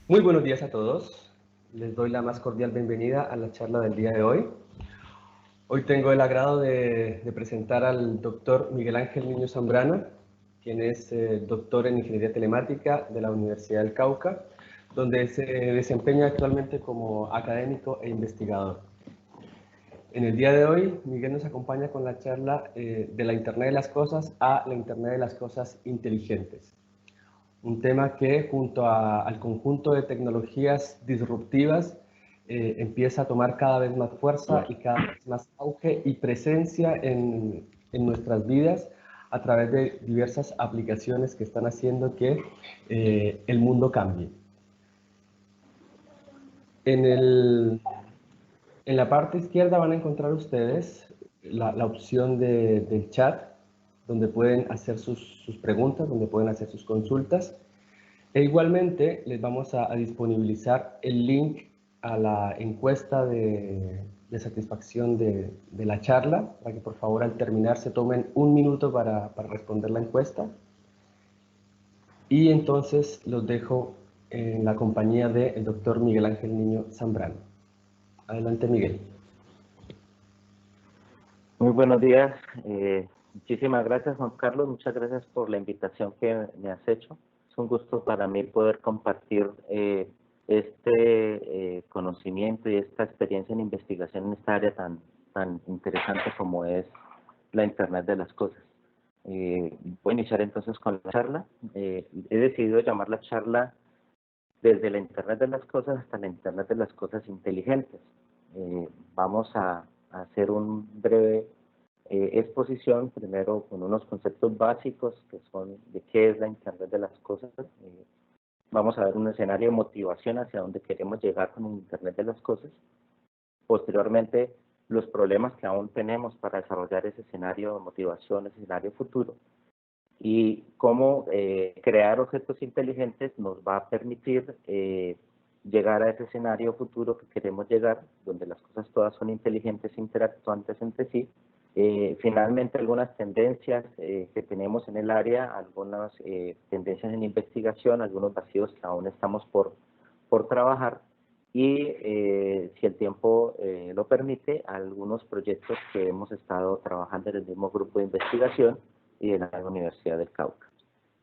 Muy buenos días a todos. Les doy la más cordial bienvenida a la charla del día de hoy. Hoy tengo el agrado de presentar al doctor Miguel Ángel Niño Zambrana, quien es doctor en Ingeniería Telemática de la Universidad del Cauca, donde se desempeña actualmente como académico e investigador. En el día de hoy, Miguel nos acompaña con la charla de la Internet de las Cosas a la Internet de las Cosas inteligentes. Un tema que junto al conjunto de tecnologías disruptivas empieza a tomar cada vez más fuerza y cada vez más auge y presencia en nuestras vidas a través de diversas aplicaciones que están haciendo que el mundo cambie. En, el, en la parte izquierda van a encontrar ustedes la opción del chat, donde pueden hacer sus preguntas, donde pueden hacer sus consultas. E igualmente les vamos a disponibilizar el link a la encuesta de satisfacción de la charla, para que por favor al terminar se tomen un minuto para responder la encuesta. Y entonces los dejo en la compañía del doctor Miguel Ángel Niño Zambrano. Adelante, Miguel. Muy buenos días. Muchísimas gracias, Juan Carlos. Muchas gracias por la invitación que me has hecho. Es un gusto para mí poder compartir este conocimiento y esta experiencia en investigación en esta área tan interesante como es la Internet de las Cosas. Voy a iniciar entonces con la charla. He decidido llamar la charla desde la Internet de las Cosas hasta la Internet de las Cosas inteligentes. Vamos a hacer un breve exposición, primero con unos conceptos básicos que son de qué es la Internet de las Cosas. Vamos a ver un escenario de motivación hacia dónde queremos llegar con el Internet de las Cosas. Posteriormente, los problemas que aún tenemos para desarrollar ese escenario de motivación, ese escenario futuro. Y cómo crear objetos inteligentes nos va a permitir llegar a ese escenario futuro que queremos llegar, donde las cosas todas son inteligentes e interactuantes entre sí. Finalmente, algunas tendencias que tenemos en el área, algunas tendencias en investigación, algunos vacíos que aún estamos por trabajar y, si el tiempo lo permite, algunos proyectos que hemos estado trabajando en el mismo grupo de investigación y de la Universidad del Cauca.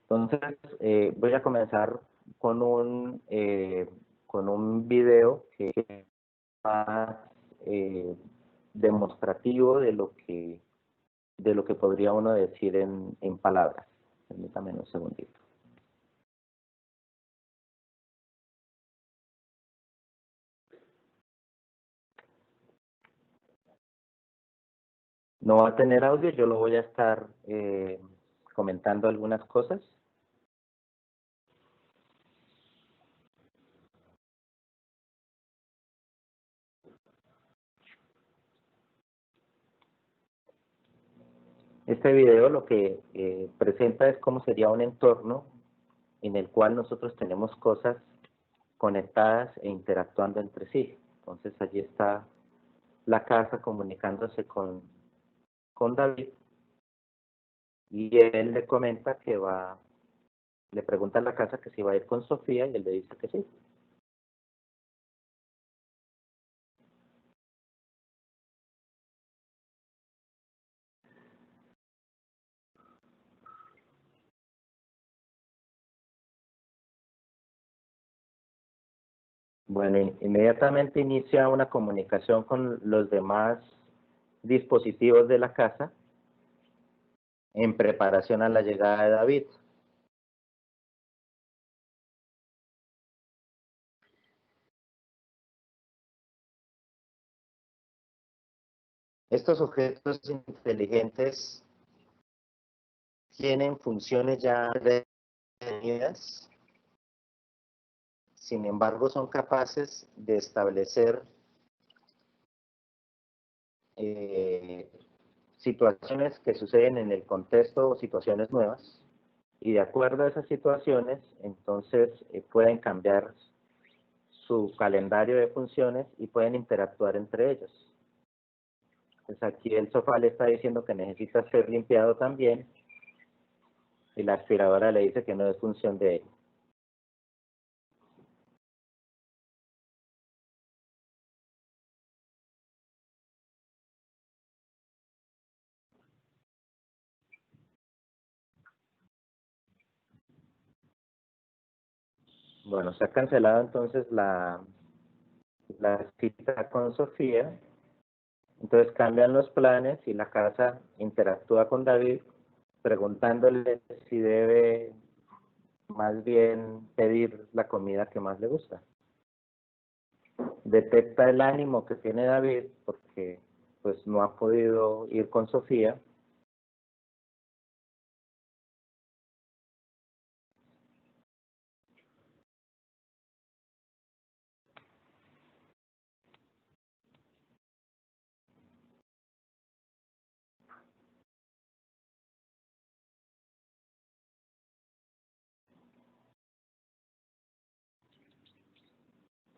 Entonces, voy a comenzar con un video que es más demostrativo de lo que podría uno decir en palabras. Permítame un segundito. No va a tener audio, yo lo voy a estar comentando algunas cosas. Este video lo que presenta es cómo sería un entorno en el cual nosotros tenemos cosas conectadas e interactuando entre sí. Entonces allí está la casa comunicándose con David y él le comenta que le pregunta a la casa que si va a ir con Sofía y él le dice que sí. Bueno, inmediatamente inicia una comunicación con los demás dispositivos de la casa en preparación a la llegada de David. Estos objetos inteligentes tienen funciones ya definidas, sin embargo son capaces de establecer situaciones que suceden en el contexto o situaciones nuevas, y de acuerdo a esas situaciones, entonces pueden cambiar su calendario de funciones y pueden interactuar entre ellos. Pues aquí el sofá le está diciendo que necesita ser limpiado también, y la aspiradora le dice que no es función de él. Bueno, se ha cancelado entonces la cita con Sofía. Entonces cambian los planes y la casa interactúa con David preguntándole si debe más bien pedir la comida que más le gusta. Detecta el ánimo que tiene David porque pues no ha podido ir con Sofía.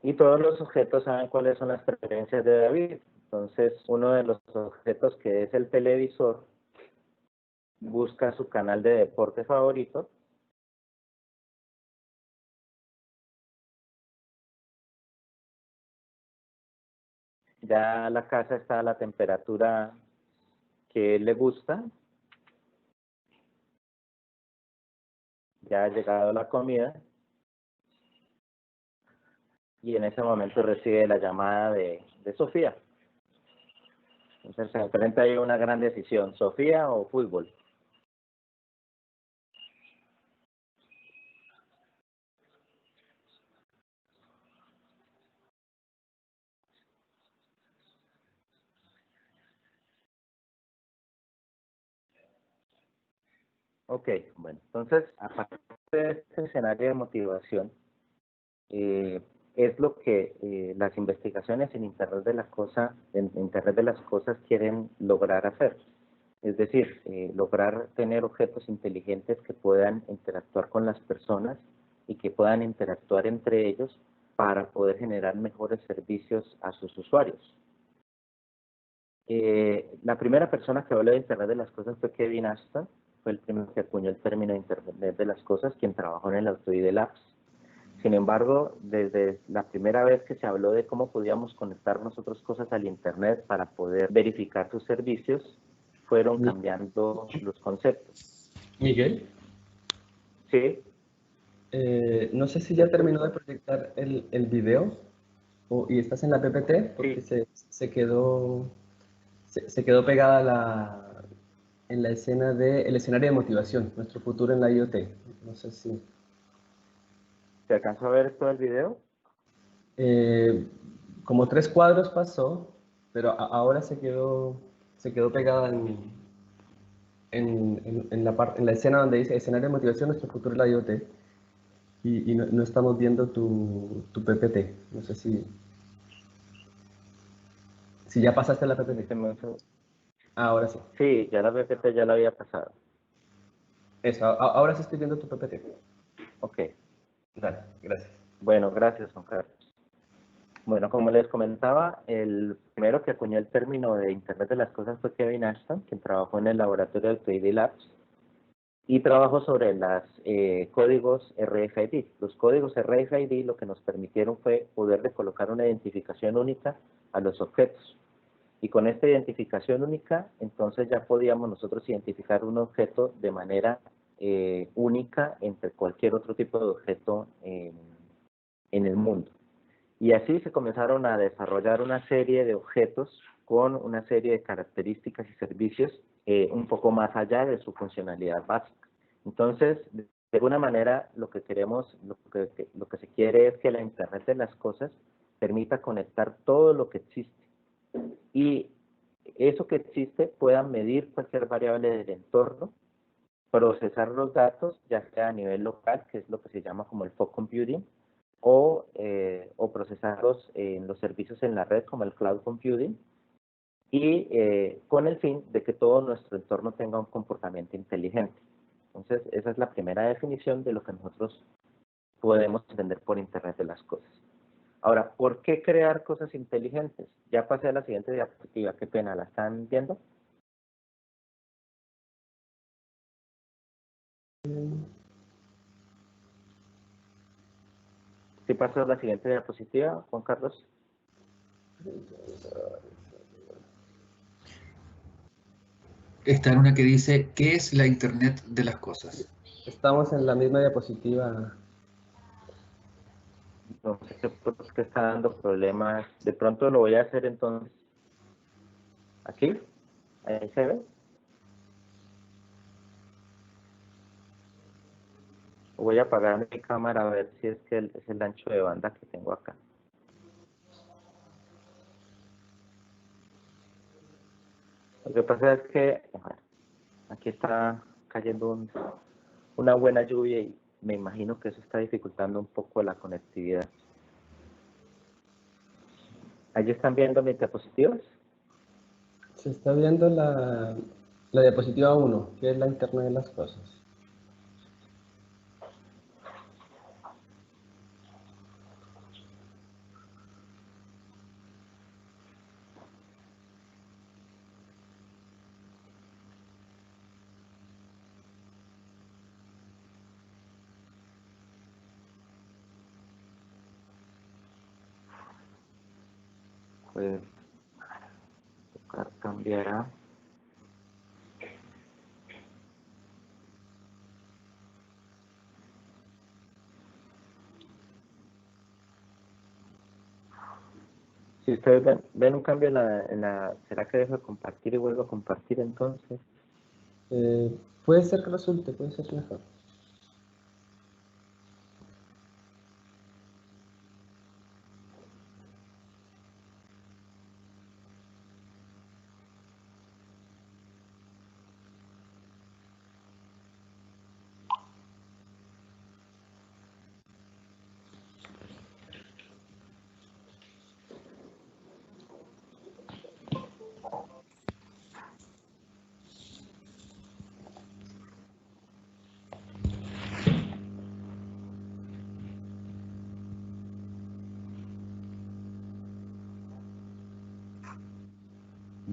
Y todos los objetos saben cuáles son las preferencias de David. Entonces, uno de los objetos, que es el televisor, busca su canal de deporte favorito. Ya la casa está a la temperatura que él le gusta. Ya ha llegado la comida. Y en ese momento recibe la llamada de Sofía. Entonces se enfrenta ahí a una gran decisión: ¿Sofía o fútbol? Ok, bueno, entonces, a partir de este escenario de motivación, es lo que las investigaciones en Internet de Internet de las Cosas quieren lograr hacer. Es decir, lograr tener objetos inteligentes que puedan interactuar con las personas y que puedan interactuar entre ellos para poder generar mejores servicios a sus usuarios. La primera persona que habló de Internet de las Cosas fue Kevin Ashton. Fue el primero que acuñó el término de Internet de las Cosas, quien trabajó en el Autoide Labs. Sin embargo, desde la primera vez que se habló de cómo podíamos conectar nosotros cosas al Internet para poder verificar sus servicios, fueron cambiando los conceptos. Miguel. Sí. No sé si ya terminó de proyectar el video y estás en la PPT, porque Sí. se quedó pegada en la escena el escenario de motivación, nuestro futuro en la IoT. No sé si... ¿Se alcanzó a ver todo el video? Como 3 cuadros pasó, pero ahora se quedó pegada en la escena donde dice escenario de motivación, nuestro futuro en la IoT. Y no estamos viendo tu PPT. No sé si ya pasaste la PPT. Ahora sí. Sí, ya la PPT ya la había pasado. Eso, ahora sí estoy viendo tu PPT. Ok. Dale, gracias. Bueno, gracias, Juan Carlos. Bueno, como les comentaba, el primero que acuñó el término de Internet de las Cosas fue Kevin Ashton, quien trabajó en el laboratorio de Autoide Labs y trabajó sobre los códigos RFID. Los códigos RFID lo que nos permitieron fue poder colocar una identificación única a los objetos. Y con esta identificación única, entonces ya podíamos nosotros identificar un objeto de manera única entre cualquier otro tipo de objeto en el mundo. Y así se comenzaron a desarrollar una serie de objetos con una serie de características y servicios un poco más allá de su funcionalidad básica. Entonces, de alguna manera, lo que se quiere es que la Internet de las Cosas permita conectar todo lo que existe. Y eso que existe pueda medir cualquier variable del entorno, procesar los datos, ya sea a nivel local, que es lo que se llama como el fog computing, o procesarlos en los servicios en la red como el cloud computing, y con el fin de que todo nuestro entorno tenga un comportamiento inteligente. Entonces, esa es la primera definición de lo que nosotros podemos entender por Internet de las Cosas. Ahora, ¿por qué crear cosas inteligentes? Ya pasé a la siguiente diapositiva, qué pena, ¿la están viendo? ¿Sí pasó a la siguiente diapositiva, Juan Carlos? Está en una que dice, ¿qué es la Internet de las Cosas? Estamos en la misma diapositiva. No sé qué por qué está dando problemas. De pronto lo voy a hacer entonces. ¿Aquí? ¿Ahí se ve? Voy a apagar mi cámara a ver si es que es el ancho de banda que tengo acá. Lo que pasa es que bueno, aquí está cayendo una buena lluvia y me imagino que eso está dificultando un poco la conectividad. ¿Allí están viendo mis diapositivas? Se está viendo la diapositiva 1, que es la Internet de las cosas. Pues tocar cambiar a... Si ustedes ven un cambio ¿será que dejo de compartir y vuelvo a compartir entonces? Puede ser que resulte, puede ser mejor.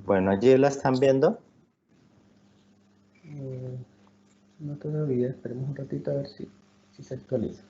Bueno, allí la están viendo. No todavía, esperemos un ratito a ver si se actualiza.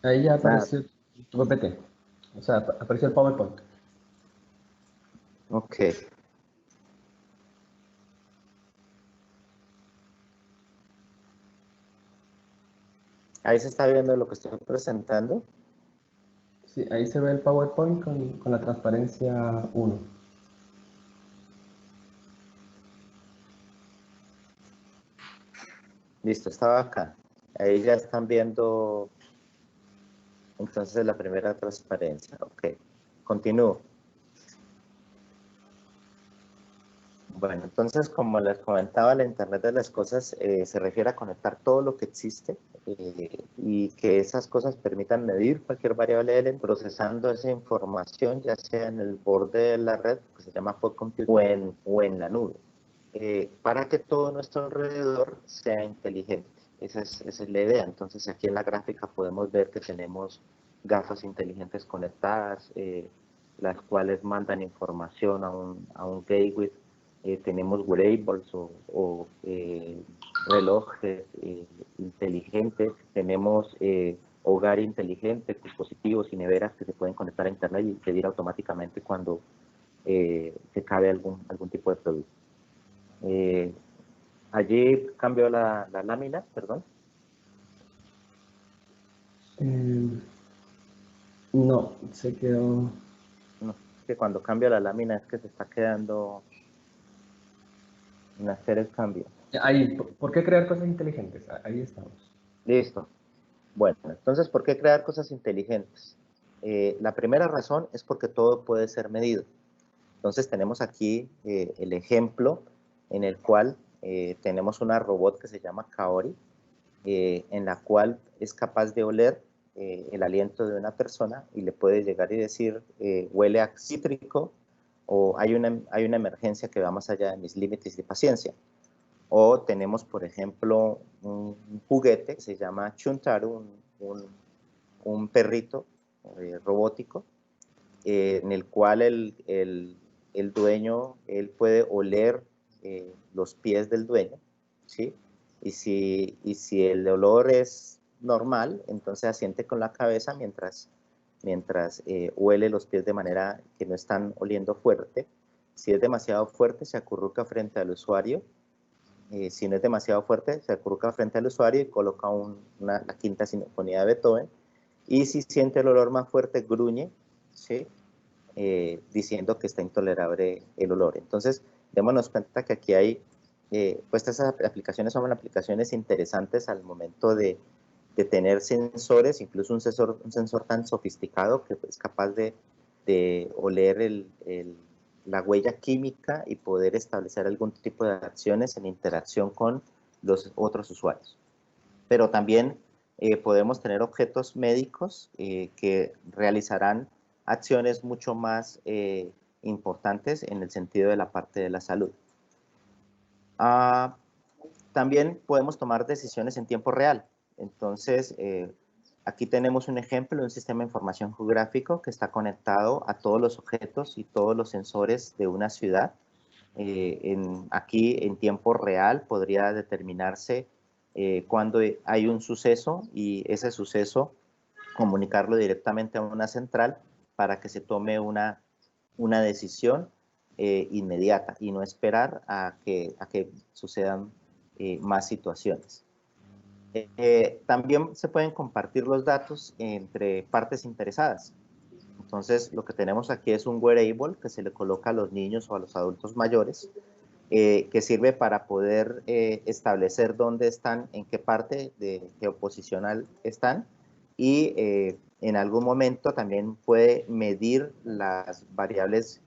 Ahí ya apareció tu PPT, o sea, apareció el PowerPoint. Ok. Ahí se está viendo lo que estoy presentando. Sí, ahí se ve el PowerPoint con la transparencia 1. Listo, estaba acá. Ahí ya están viendo entonces la primera transparencia. Ok. Continúo. Bueno, entonces, como les comentaba, la Internet de las cosas se refiere a conectar todo lo que existe y que esas cosas permitan medir cualquier variable procesando esa información, ya sea en el borde de la red, que se llama fog computing, o en la nube, para que todo nuestro alrededor sea inteligente. Esa es la idea. Entonces, aquí en la gráfica podemos ver que tenemos gafas inteligentes conectadas, las cuales mandan información a un gateway. Tenemos wearables o relojes inteligentes, tenemos hogar inteligente, dispositivos y neveras que se pueden conectar a internet y pedir automáticamente cuando se cabe algún tipo de producto. Allí cambió la lámina, perdón. No, se quedó... No, es que cuando cambia la lámina es que se está quedando en hacer el cambio. Ahí, ¿por qué crear cosas inteligentes? Ahí estamos. Listo. Bueno, entonces, ¿por qué crear cosas inteligentes? La primera razón es porque todo puede ser medido. Entonces, tenemos aquí el ejemplo en el cual tenemos una robot que se llama Kaori, en la cual es capaz de oler el aliento de una persona y le puede llegar y decir, huele a cítrico, o hay una emergencia que va más allá de mis límites de paciencia. O tenemos, por ejemplo, un juguete que se llama Chuntaro, un un perrito robótico, en el cual el dueño, él puede oler los pies del dueño, ¿sí? Y si el olor es normal, entonces asiente con la cabeza mientras huele los pies de manera que no están oliendo fuerte. Si es demasiado fuerte, se acurruca frente al usuario. Si no es demasiado fuerte, se acurruca frente al usuario y coloca la quinta sinfonía de Beethoven. Y si siente el olor más fuerte, gruñe, ¿sí? Diciendo que está intolerable el olor. Entonces, démonos cuenta que aquí hay, pues estas aplicaciones son aplicaciones interesantes al momento de tener sensores, incluso un sensor tan sofisticado que es capaz de oler la huella química y poder establecer algún tipo de acciones en interacción con los otros usuarios. Pero también podemos tener objetos médicos que realizarán acciones mucho más importantes en el sentido de la parte de la salud. También podemos tomar decisiones en tiempo real. Entonces, aquí tenemos un ejemplo de un sistema de información geográfico que está conectado a todos los objetos y todos los sensores de una ciudad. Aquí en tiempo real podría determinarse cuando hay un suceso y ese suceso comunicarlo directamente a una central para que se tome una decisión inmediata y no esperar a que sucedan más situaciones. También se pueden compartir los datos entre partes interesadas. Entonces, lo que tenemos aquí es un wearable que se le coloca a los niños o a los adultos mayores, que sirve para poder establecer dónde están, en qué parte geoposicional están, y en algún momento también puede medir las variables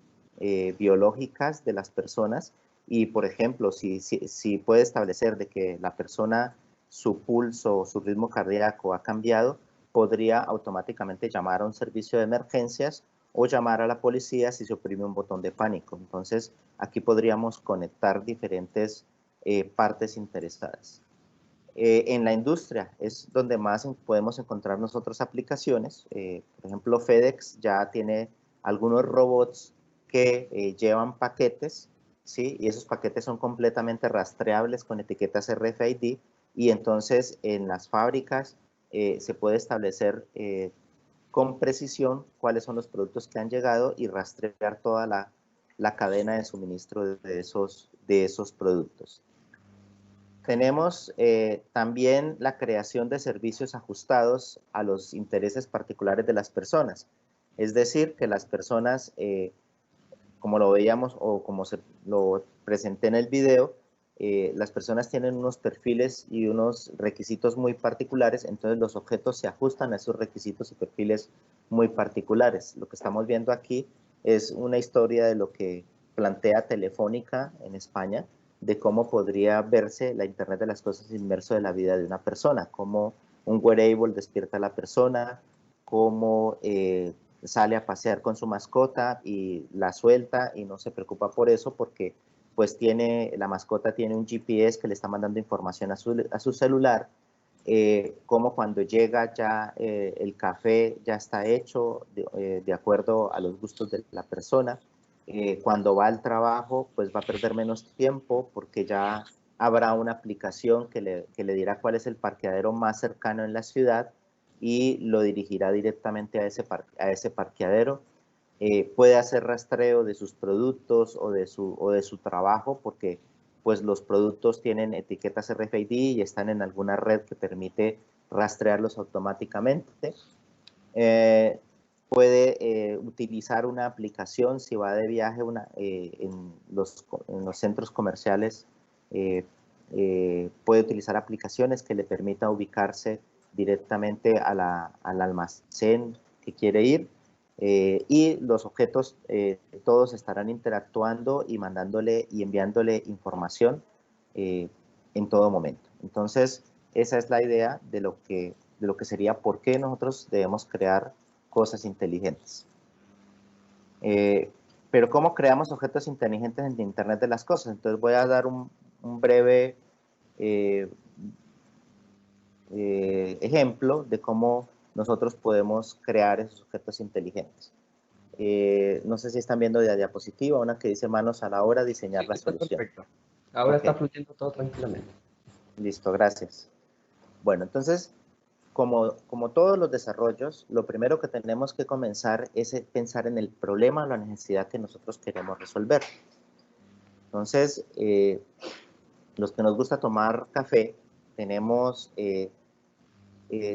biológicas de las personas y, por ejemplo, si puede establecer de que la persona, su pulso o su ritmo cardíaco ha cambiado, podría automáticamente llamar a un servicio de emergencias o llamar a la policía si se oprime un botón de pánico. Entonces, aquí podríamos conectar diferentes partes interesadas. En la industria es donde más podemos encontrar nosotros aplicaciones. Por ejemplo, FedEx ya tiene algunos robots que llevan paquetes, ¿sí? Y esos paquetes son completamente rastreables con etiquetas RFID, y entonces en las fábricas se puede establecer con precisión cuáles son los productos que han llegado y rastrear toda la cadena de suministro de esos productos. Tenemos también la creación de servicios ajustados a los intereses particulares de las personas. Es decir, que las personas, como lo veíamos o como lo presenté en el video, las personas tienen unos perfiles y unos requisitos muy particulares, entonces los objetos se ajustan a esos requisitos y perfiles muy particulares. Lo que estamos viendo aquí es una historia de lo que plantea Telefónica en España, de cómo podría verse la Internet de las cosas inmerso de la vida de una persona, cómo un wearable despierta a la persona, cómo sale a pasear con su mascota y la suelta y no se preocupa por eso porque pues la mascota tiene un GPS que le está mandando información a su celular, como cuando llega ya el café ya está hecho de acuerdo a los gustos de la persona. Cuando va al trabajo, pues va a perder menos tiempo porque ya habrá una aplicación que le dirá cuál es el parqueadero más cercano en la ciudad y lo dirigirá directamente a ese parqueadero. Puede hacer rastreo de sus productos o de su trabajo porque pues los productos tienen etiquetas RFID y están en alguna red que permite rastrearlos automáticamente. Puede utilizar una aplicación si va de viaje en los centros comerciales. Puede utilizar aplicaciones que le permita ubicarse directamente al almacén que quiere ir, y los objetos todos estarán interactuando y mandándole y enviándole información en todo momento. Entonces, esa es la idea de lo que sería por qué nosotros debemos crear cosas inteligentes. Pero ¿cómo creamos objetos inteligentes en Internet de las cosas? Entonces voy a dar un breve ejemplo de cómo nosotros podemos crear esos objetos inteligentes. No sé si están viendo la diapositiva, una que dice manos a la obra, diseñar Sí, la está solución. perfecto. Ahora Ok. está fluyendo todo tranquilamente. Listo, gracias. Bueno, entonces, como todos los desarrollos, lo primero que tenemos que comenzar es pensar en el problema o la necesidad que nosotros queremos resolver. Entonces, los que nos gusta tomar café, tenemos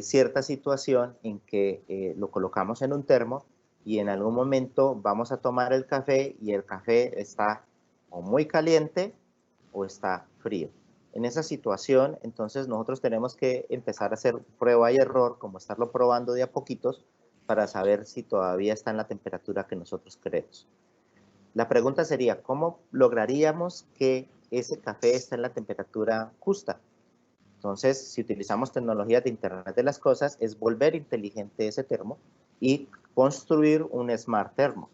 cierta situación en que lo colocamos en un termo y en algún momento vamos a tomar el café y el café está o muy caliente o está frío. En esa situación, entonces nosotros tenemos que empezar a hacer prueba y error, como estarlo probando de a poquitos para saber si todavía está en la temperatura que nosotros queremos. La pregunta sería, ¿cómo lograríamos que ese café esté en la temperatura justa? Entonces, si utilizamos tecnologías de Internet de las Cosas, es volver inteligente ese termo y construir un smart termo.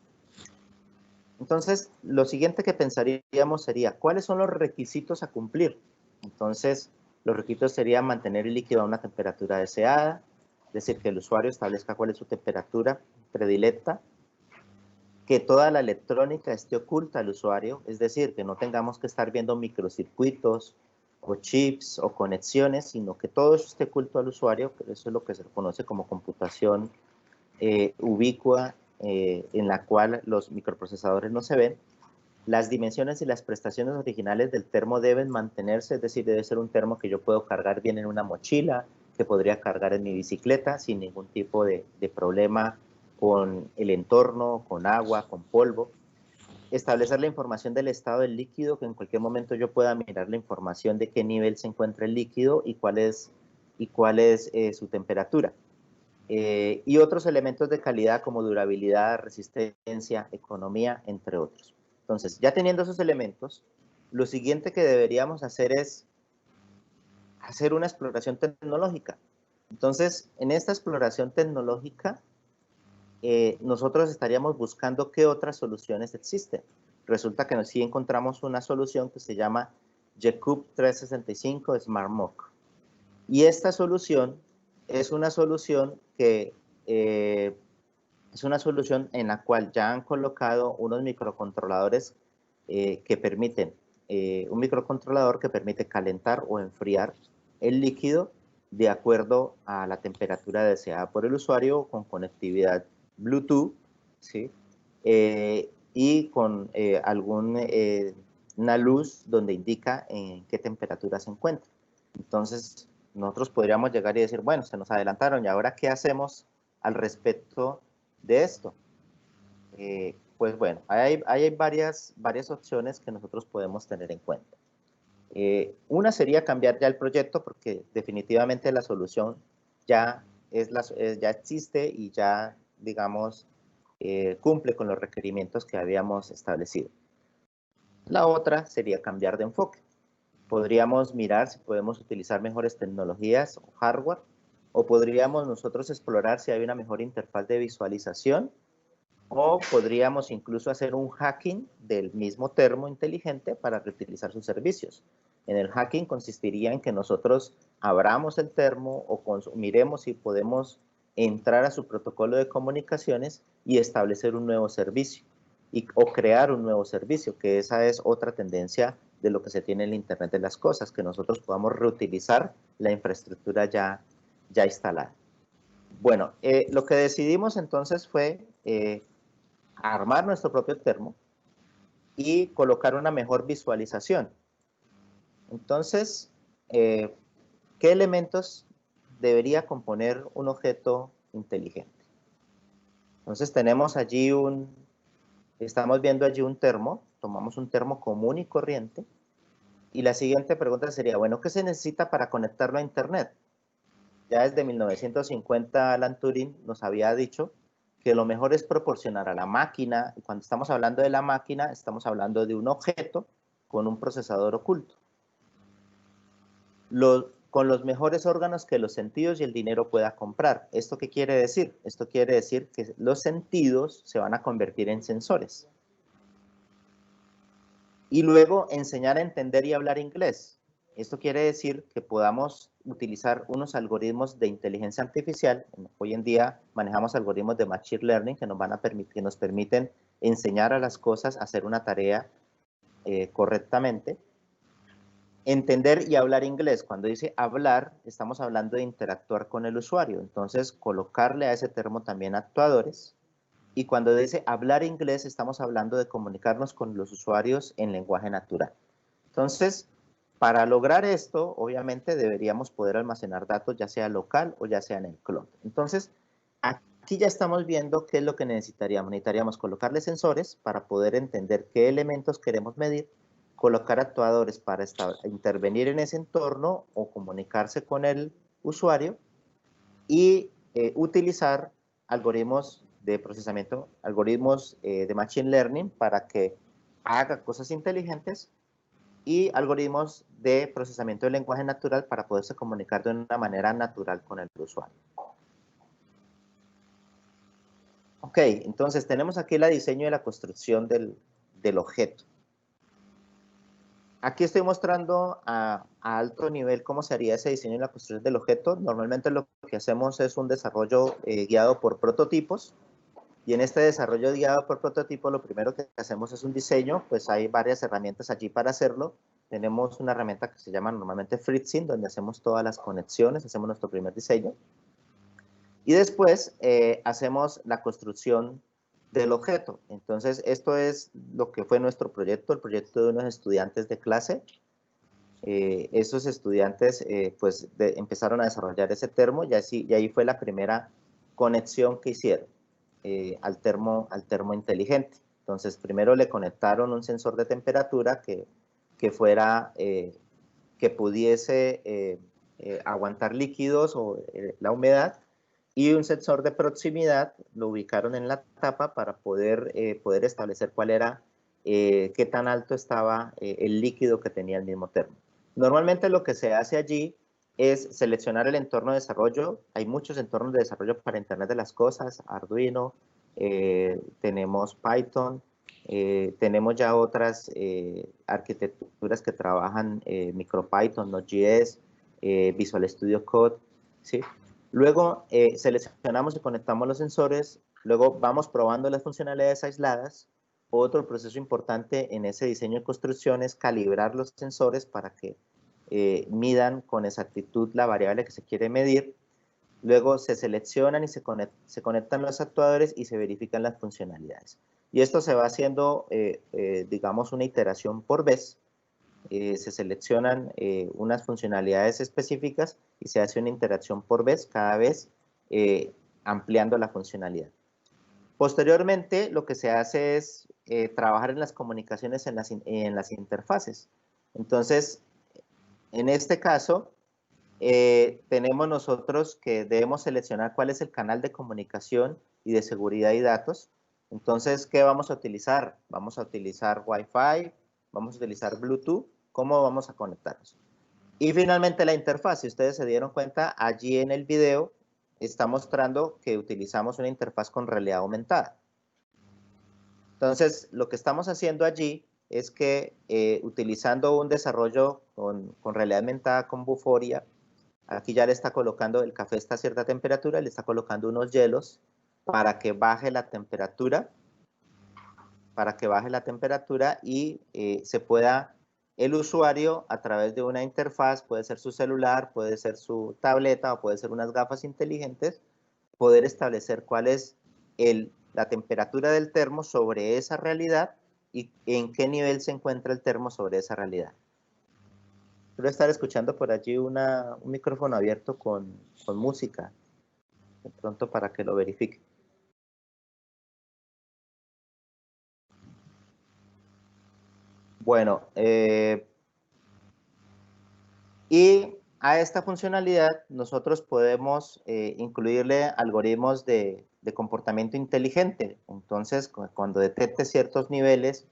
Entonces, lo siguiente que pensaríamos sería, ¿cuáles son los requisitos a cumplir? Entonces, los requisitos serían mantener el líquido a una temperatura deseada, es decir, que el usuario establezca cuál es su temperatura predilecta, que toda la electrónica esté oculta al usuario, es decir, que no tengamos que estar viendo microcircuitos o chips o conexiones, sino que todo eso esté oculto al usuario, que eso es lo que se conoce como computación ubicua, en la cual los microprocesadores no se ven. Las dimensiones y las prestaciones originales del termo deben mantenerse, es decir, debe ser un termo que yo puedo cargar bien en una mochila, que podría cargar en mi bicicleta sin ningún tipo de problema con el entorno, con agua, con polvo. Establecer la información del estado del líquido, que en cualquier momento yo pueda mirar la información de qué nivel se encuentra el líquido y cuál es su temperatura. Y otros elementos de calidad como durabilidad, resistencia, economía, entre otros. Entonces, ya teniendo esos elementos, lo siguiente que deberíamos hacer es hacer una exploración tecnológica. Entonces, en esta exploración tecnológica, nosotros estaríamos buscando qué otras soluciones existen. Resulta que sí encontramos una solución que se llama Jacube 365 Smart Mock. Y esta solución es una solución que es una solución en la cual ya han colocado unos microcontroladores que permiten, un microcontrolador que permite calentar o enfriar el líquido de acuerdo a la temperatura deseada por el usuario con conectividad Bluetooth, ¿sí? Y con una luz donde indica en qué temperatura se encuentra. Entonces, nosotros podríamos llegar y decir, bueno, se nos adelantaron, ¿y ahora qué hacemos al respecto de esto? Pues bueno, hay varias opciones que nosotros podemos tener en cuenta. Una sería cambiar ya el proyecto, porque definitivamente la solución ya existe y ya, digamos, cumple con los requerimientos que habíamos establecido. La otra sería cambiar de enfoque. Podríamos mirar si podemos utilizar mejores tecnologías o hardware, o podríamos nosotros explorar si hay una mejor interfaz de visualización, o podríamos incluso hacer un hacking del mismo termo inteligente para reutilizar sus servicios. En el hacking consistiría en que nosotros abramos el termo o miremos si podemos entrar a su protocolo de comunicaciones y establecer un nuevo servicio o crear un nuevo servicio, que esa es otra tendencia de lo que se tiene en el Internet de las Cosas, que nosotros podamos reutilizar la infraestructura ya instalada. Bueno, lo que decidimos entonces fue armar nuestro propio termo y colocar una mejor visualización. Entonces, ¿qué elementos debería componer un objeto inteligente? Entonces tenemos allí estamos viendo allí un termo, tomamos un termo común y corriente, y la siguiente pregunta sería, bueno, ¿qué se necesita para conectarlo a Internet? Ya desde 1950 Alan Turing nos había dicho que lo mejor es proporcionar a la máquina, y cuando estamos hablando de la máquina, estamos hablando de un objeto con un procesador oculto. Con los mejores órganos que los sentidos y el dinero pueda comprar. ¿Esto qué quiere decir? Esto quiere decir que los sentidos se van a convertir en sensores. Y luego enseñar a entender y hablar inglés. Esto quiere decir que podamos utilizar unos algoritmos de inteligencia artificial. Hoy en día manejamos algoritmos de Machine Learning que nos permiten enseñar a las cosas a hacer una tarea correctamente. Entender y hablar inglés. Cuando dice hablar, estamos hablando de interactuar con el usuario. Entonces, colocarle a ese termo también actuadores. Y cuando dice hablar inglés, estamos hablando de comunicarnos con los usuarios en lenguaje natural. Entonces, para lograr esto, obviamente deberíamos poder almacenar datos, ya sea local o ya sea en el cloud. Entonces, aquí ya estamos viendo qué es lo que necesitaríamos. Necesitaríamos colocarle sensores para poder entender qué elementos queremos medir, colocar actuadores para intervenir en ese entorno o comunicarse con el usuario y utilizar algoritmos de procesamiento, algoritmos de Machine Learning para que haga cosas inteligentes y algoritmos de procesamiento de lenguaje natural para poderse comunicar de una manera natural con el usuario. Ok, entonces tenemos aquí el diseño y la construcción del objeto. Aquí estoy mostrando a alto nivel cómo se haría ese diseño y la construcción del objeto. Normalmente lo que hacemos es un desarrollo guiado por prototipos. Y en este desarrollo guiado por prototipos, lo primero que hacemos es un diseño. Pues hay varias herramientas allí para hacerlo. Tenemos una herramienta que se llama normalmente FreeSync, donde hacemos todas las conexiones, hacemos nuestro primer diseño. Y después hacemos la construcción del objeto. Entonces, esto es lo que fue nuestro proyecto, el proyecto de unos estudiantes de clase. Esos estudiantes pues empezaron a desarrollar ese termo y ahí fue la primera conexión que hicieron al termo inteligente. Entonces, primero le conectaron un sensor de temperatura que pudiese aguantar líquidos o la humedad, y un sensor de proximidad lo ubicaron en la tapa para poder establecer cuál era, qué tan alto estaba el líquido que tenía el mismo termo. Normalmente lo que se hace allí es seleccionar el entorno de desarrollo. Hay muchos entornos de desarrollo para Internet de las Cosas, Arduino, tenemos Python, tenemos ya otras arquitecturas que trabajan MicroPython, Node.js, Visual Studio Code, ¿sí? Luego seleccionamos y conectamos los sensores, luego vamos probando las funcionalidades aisladas. Otro proceso importante en ese diseño de construcción es calibrar los sensores para que midan con exactitud la variable que se quiere medir. Luego se seleccionan y se conectan los actuadores y se verifican las funcionalidades. Y esto se va haciendo, digamos, una iteración por vez. Se seleccionan unas funcionalidades específicas y se hace una interacción por vez, cada vez ampliando la funcionalidad. Posteriormente, lo que se hace es trabajar en las comunicaciones en las interfaces. Entonces, en este caso, tenemos nosotros que debemos seleccionar cuál es el canal de comunicación y de seguridad y datos. Entonces, ¿qué vamos a utilizar? Vamos a utilizar Wi-Fi, vamos a utilizar Bluetooth. ¿Cómo vamos a conectarnos? Y finalmente la interfaz. Si ustedes se dieron cuenta, allí en el video está mostrando que utilizamos una interfaz con realidad aumentada. Entonces, lo que estamos haciendo allí es que utilizando un desarrollo con realidad aumentada con Vuforia, aquí ya le está colocando, el café está a cierta temperatura, le está colocando unos hielos para que baje la temperatura, y se pueda el usuario, a través de una interfaz, puede ser su celular, puede ser su tableta o puede ser unas gafas inteligentes, poder establecer cuál es la temperatura del termo sobre esa realidad y en qué nivel se encuentra el termo sobre esa realidad. Quiero estar escuchando por allí un micrófono abierto con música, de pronto para que lo verifique. Bueno, y a esta funcionalidad nosotros podemos incluirle algoritmos de comportamiento inteligente. Entonces, cuando detecte ciertos niveles,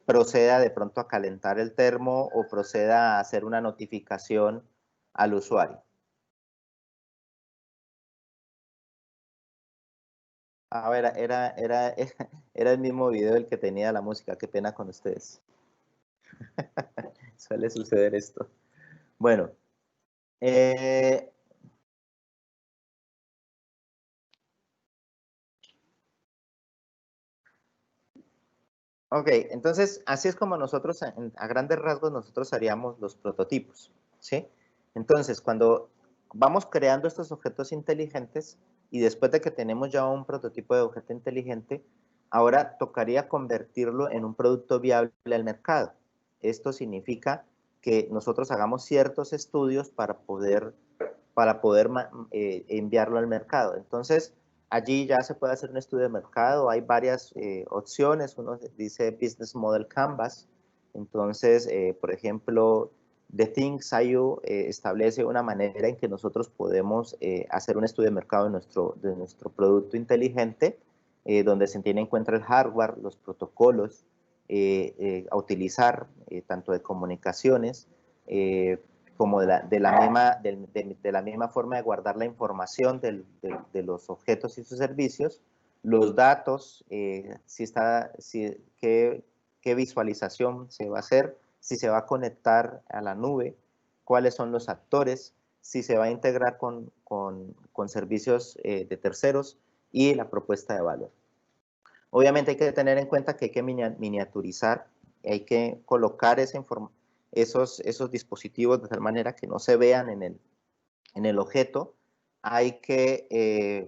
proceda de pronto a calentar el termo o proceda a hacer una notificación al usuario. A ver, era el mismo video el que tenía la música. Qué pena con ustedes. Suele suceder esto. Bueno, Eh, ok, entonces así es como nosotros, a grandes rasgos, nosotros haríamos los prototipos, ¿sí? Entonces, cuando vamos creando estos objetos inteligentes y después de que tenemos ya un prototipo de objeto inteligente, ahora tocaría convertirlo en un producto viable al mercado. Esto significa que nosotros hagamos ciertos estudios para poder enviarlo al mercado. Entonces, allí ya se puede hacer un estudio de mercado, hay varias opciones, uno dice Business Model Canvas, entonces, por ejemplo, The Things IO establece una manera en que nosotros podemos hacer un estudio de mercado de nuestro producto inteligente, donde se tiene en cuenta el hardware, los protocolos a utilizar, tanto de comunicaciones, como de la misma forma de guardar la información de los objetos y sus servicios, los datos, qué visualización se va a hacer, si se va a conectar a la nube, cuáles son los actores, si se va a integrar con servicios de terceros y la propuesta de valor. Obviamente hay que tener en cuenta que hay que miniaturizar, hay que colocar esos dispositivos de tal manera que no se vean en el objeto. Hay que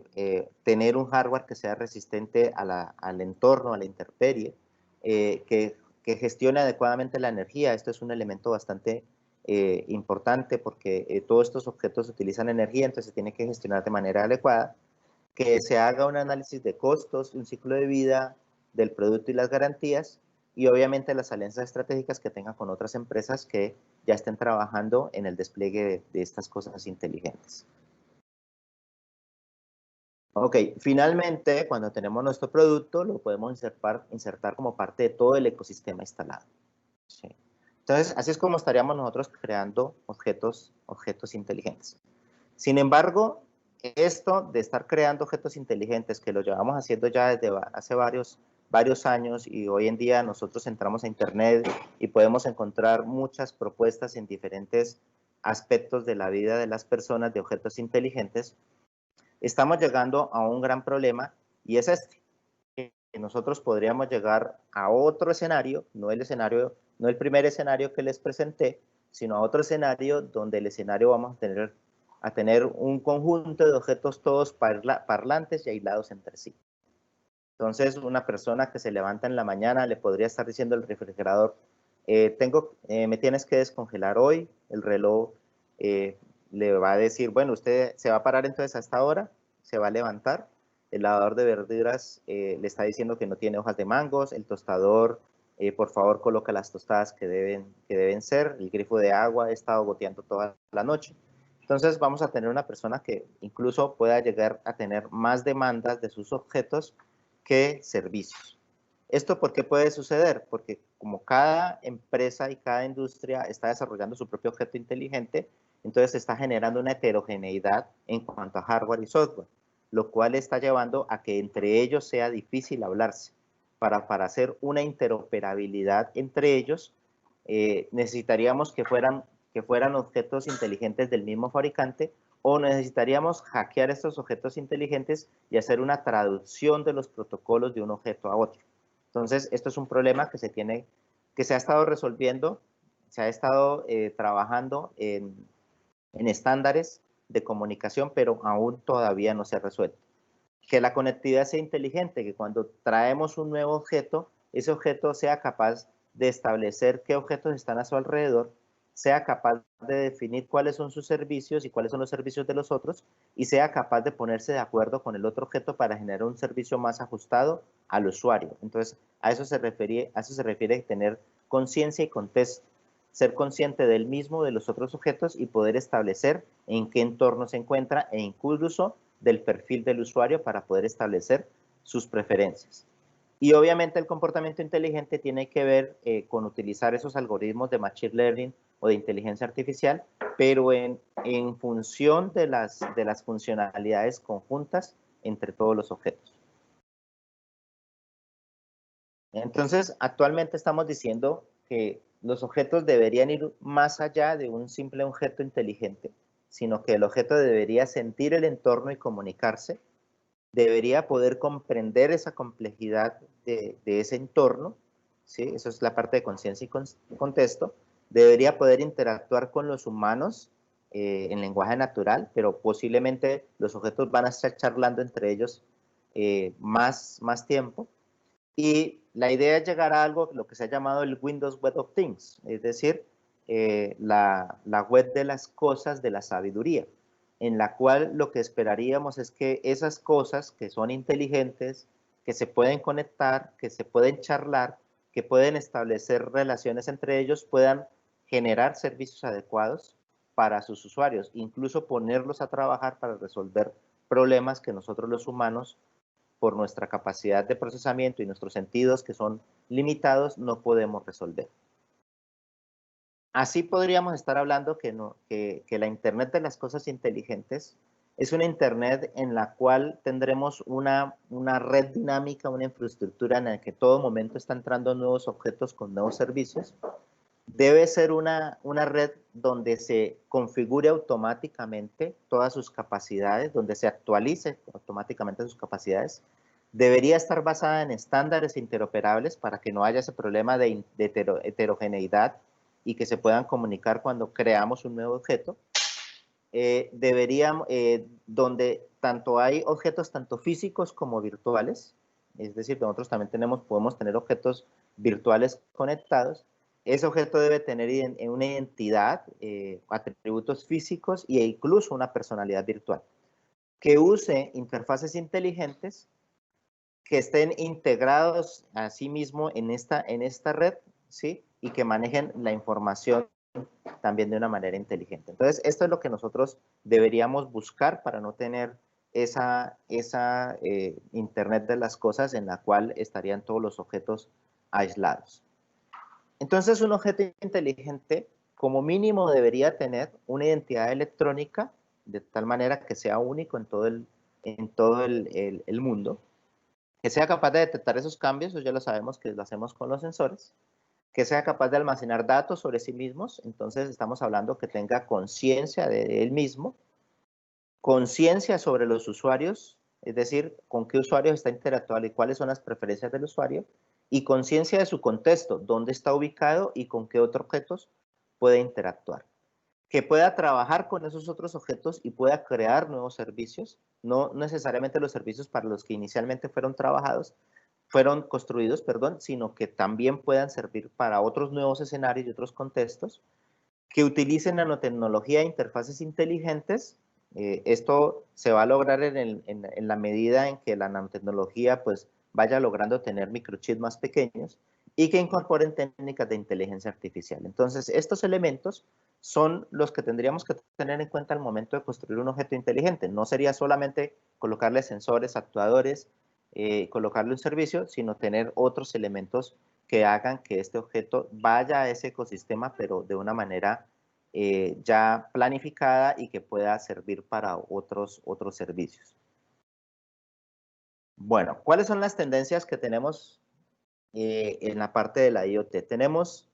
tener un hardware que sea resistente al entorno, a la intemperie, que gestione adecuadamente la energía. Esto es un elemento bastante importante porque todos estos objetos utilizan energía, entonces se tiene que gestionar de manera adecuada. Que se haga un análisis de costos, un ciclo de vida del producto y las garantías, y obviamente las alianzas estratégicas que tengan con otras empresas que ya estén trabajando en el despliegue de estas cosas inteligentes. Ok, finalmente, cuando tenemos nuestro producto, lo podemos insertar como parte de todo el ecosistema instalado. ¿Sí? Entonces, así es como estaríamos nosotros creando objetos inteligentes. Sin embargo, esto de estar creando objetos inteligentes, que lo llevamos haciendo ya desde hace varios años, y hoy en día nosotros entramos a internet y podemos encontrar muchas propuestas en diferentes aspectos de la vida de las personas de objetos inteligentes, estamos llegando a un gran problema, y es este, que nosotros podríamos llegar a otro escenario, no el primer escenario que les presenté, sino a otro escenario donde el escenario vamos a tener un conjunto de objetos todos parlantes y aislados entre sí. Entonces, una persona que se levanta en la mañana le podría estar diciendo al refrigerador, me tienes que descongelar hoy. El reloj le va a decir, bueno, usted se va a parar entonces a esta hora, se va a levantar. El lavador de verduras le está diciendo que no tiene hojas de mangos. El tostador, por favor, coloca las tostadas que deben ser. El grifo de agua ha estado goteando toda la noche. Entonces vamos a tener una persona que incluso pueda llegar a tener más demandas de sus objetos que servicios. ¿Esto por qué puede suceder? Porque como cada empresa y cada industria está desarrollando su propio objeto inteligente, entonces se está generando una heterogeneidad en cuanto a hardware y software, lo cual está llevando a que entre ellos sea difícil hablarse. Para hacer una interoperabilidad entre ellos, necesitaríamos que fueran objetos inteligentes del mismo fabricante, o necesitaríamos hackear estos objetos inteligentes y hacer una traducción de los protocolos de un objeto a otro. Entonces, esto es un problema que se ha estado resolviendo, se ha estado trabajando en estándares de comunicación, pero aún todavía no se ha resuelto. Que la conectividad sea inteligente, que cuando traemos un nuevo objeto, ese objeto sea capaz de establecer qué objetos están a su alrededor, sea capaz de definir cuáles son sus servicios y cuáles son los servicios de los otros, y sea capaz de ponerse de acuerdo con el otro objeto para generar un servicio más ajustado al usuario. Entonces, a eso se refiere tener conciencia y contexto, ser consciente del mismo, de los otros objetos, y poder establecer en qué entorno se encuentra, e incluso del perfil del usuario para poder establecer sus preferencias. Y obviamente el comportamiento inteligente tiene que ver con utilizar esos algoritmos de Machine Learning o de inteligencia artificial, pero en función de las funcionalidades conjuntas entre todos los objetos. Entonces, actualmente estamos diciendo que los objetos deberían ir más allá de un simple objeto inteligente, sino que el objeto debería sentir el entorno y comunicarse, debería poder comprender esa complejidad de ese entorno, ¿sí? Eso es la parte de conciencia y contexto, debería poder interactuar con los humanos en lenguaje natural, pero posiblemente los objetos van a estar charlando entre ellos más tiempo. Y la idea es llegar a algo, lo que se ha llamado el Windows Web of Things, es decir, la web de las cosas de la sabiduría, en la cual lo que esperaríamos es que esas cosas que son inteligentes, que se pueden conectar, que se pueden charlar, que pueden establecer relaciones entre ellos, puedan generar servicios adecuados para sus usuarios, incluso ponerlos a trabajar para resolver problemas que nosotros los humanos, por nuestra capacidad de procesamiento y nuestros sentidos que son limitados, no podemos resolver. Así podríamos estar hablando que la Internet de las cosas inteligentes es una Internet en la cual tendremos una red dinámica, una infraestructura en la que todo momento está entrando nuevos objetos con nuevos servicios. Debe ser una red donde se configure automáticamente todas sus capacidades, donde se actualice automáticamente sus capacidades. Debería estar basada en estándares interoperables para que no haya ese problema de heterogeneidad y que se puedan comunicar cuando creamos un nuevo objeto. Donde tanto hay objetos tanto físicos como virtuales, es decir, nosotros también podemos tener objetos virtuales conectados. Ese objeto debe tener una identidad, atributos físicos e incluso una personalidad virtual, que use interfaces inteligentes que estén integrados a sí mismo en esta red, ¿sí? Y que manejen la información también de una manera inteligente. Entonces, esto es lo que nosotros deberíamos buscar para no tener esa Internet de las cosas en la cual estarían todos los objetos aislados. Entonces, un objeto inteligente, como mínimo, debería tener una identidad electrónica de tal manera que sea único en todo el mundo, que sea capaz de detectar esos cambios, eso ya lo sabemos que lo hacemos con los sensores, que sea capaz de almacenar datos sobre sí mismos, entonces estamos hablando que tenga conciencia de él mismo, conciencia sobre los usuarios, es decir, con qué usuarios está interactuando y cuáles son las preferencias del usuario, y conciencia de su contexto, dónde está ubicado y con qué otros objetos puede interactuar. Que pueda trabajar con esos otros objetos y pueda crear nuevos servicios, no necesariamente los servicios para los que inicialmente fueron construidos, sino que también puedan servir para otros nuevos escenarios y otros contextos, que utilicen nanotecnología e interfaces inteligentes. Esto se va a lograr en la medida en que la nanotecnología pues vaya logrando tener microchips más pequeños y que incorporen técnicas de inteligencia artificial. Entonces, estos elementos son los que tendríamos que tener en cuenta al momento de construir un objeto inteligente. No sería solamente colocarle sensores, actuadores, colocarle un servicio, sino tener otros elementos que hagan que este objeto vaya a ese ecosistema, pero de una manera ya planificada y que pueda servir para otros servicios. Bueno, ¿cuáles son las tendencias que tenemos en la parte de la IoT? Tenemos,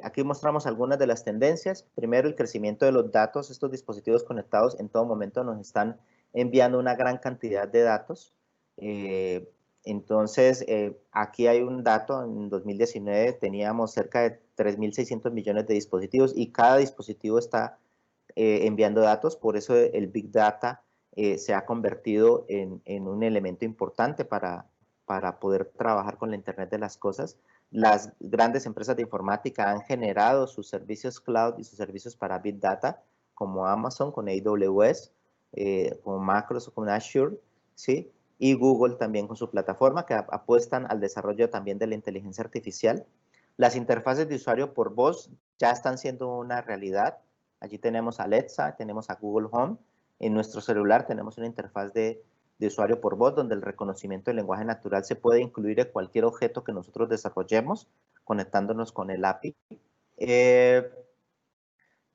aquí mostramos algunas de las tendencias. Primero, el crecimiento de los datos. Estos dispositivos conectados en todo momento nos están enviando una gran cantidad de datos. Entonces, aquí hay un dato, en 2019 teníamos cerca de 3.600 millones de dispositivos y cada dispositivo está enviando datos, por eso el Big Data se ha convertido en un elemento importante para poder trabajar con la Internet de las cosas. Las grandes empresas de informática han generado sus servicios cloud y sus servicios para Big Data, como Amazon con AWS, como Microsoft con Azure, ¿sí? Y Google también con su plataforma, que apuestan al desarrollo también de la inteligencia artificial. Las interfaces de usuario por voz ya están siendo una realidad. Allí tenemos a Alexa, tenemos a Google Home. En nuestro celular tenemos una interfaz de usuario por voz, donde el reconocimiento del lenguaje natural se puede incluir en cualquier objeto que nosotros desarrollemos, conectándonos con el API.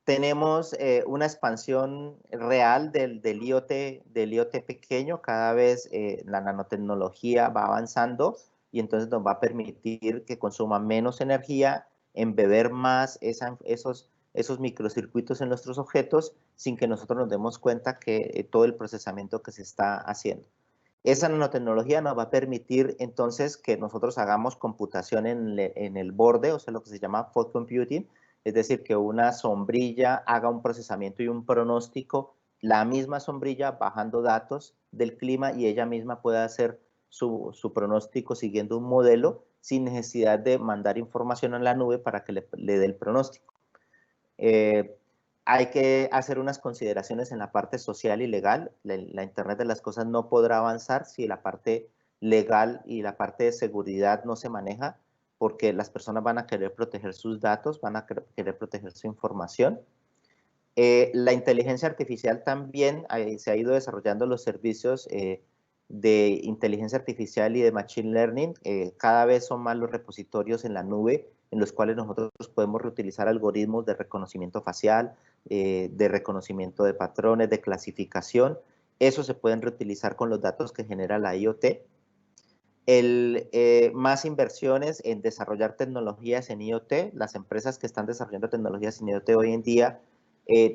Tenemos una expansión real del IoT pequeño. Cada vez la nanotecnología va avanzando y entonces nos va a permitir que consuma menos energía, embeber más esos esos microcircuitos en nuestros objetos sin que nosotros nos demos cuenta que todo el procesamiento que se está haciendo. Esa nanotecnología nos va a permitir entonces que nosotros hagamos computación en el borde, o sea, lo que se llama fog computing, es decir, que una sombrilla haga un procesamiento y un pronóstico, la misma sombrilla bajando datos del clima y ella misma pueda hacer su pronóstico siguiendo un modelo sin necesidad de mandar información a la nube para que le dé el pronóstico. Hay que hacer unas consideraciones en la parte social y legal. La Internet de las Cosas no podrá avanzar si la parte legal y la parte de seguridad no se maneja, porque las personas van a querer proteger sus datos, van a querer proteger su información. La inteligencia artificial también se ha ido desarrollando los servicios de inteligencia artificial y de machine learning. Cada vez son más los repositorios en la nube en los cuales nosotros podemos reutilizar algoritmos de reconocimiento facial, de reconocimiento de patrones, de clasificación. Eso se pueden reutilizar con los datos que genera la IoT. Más inversiones en desarrollar tecnologías en IoT. Las empresas que están desarrollando tecnologías en IoT hoy en día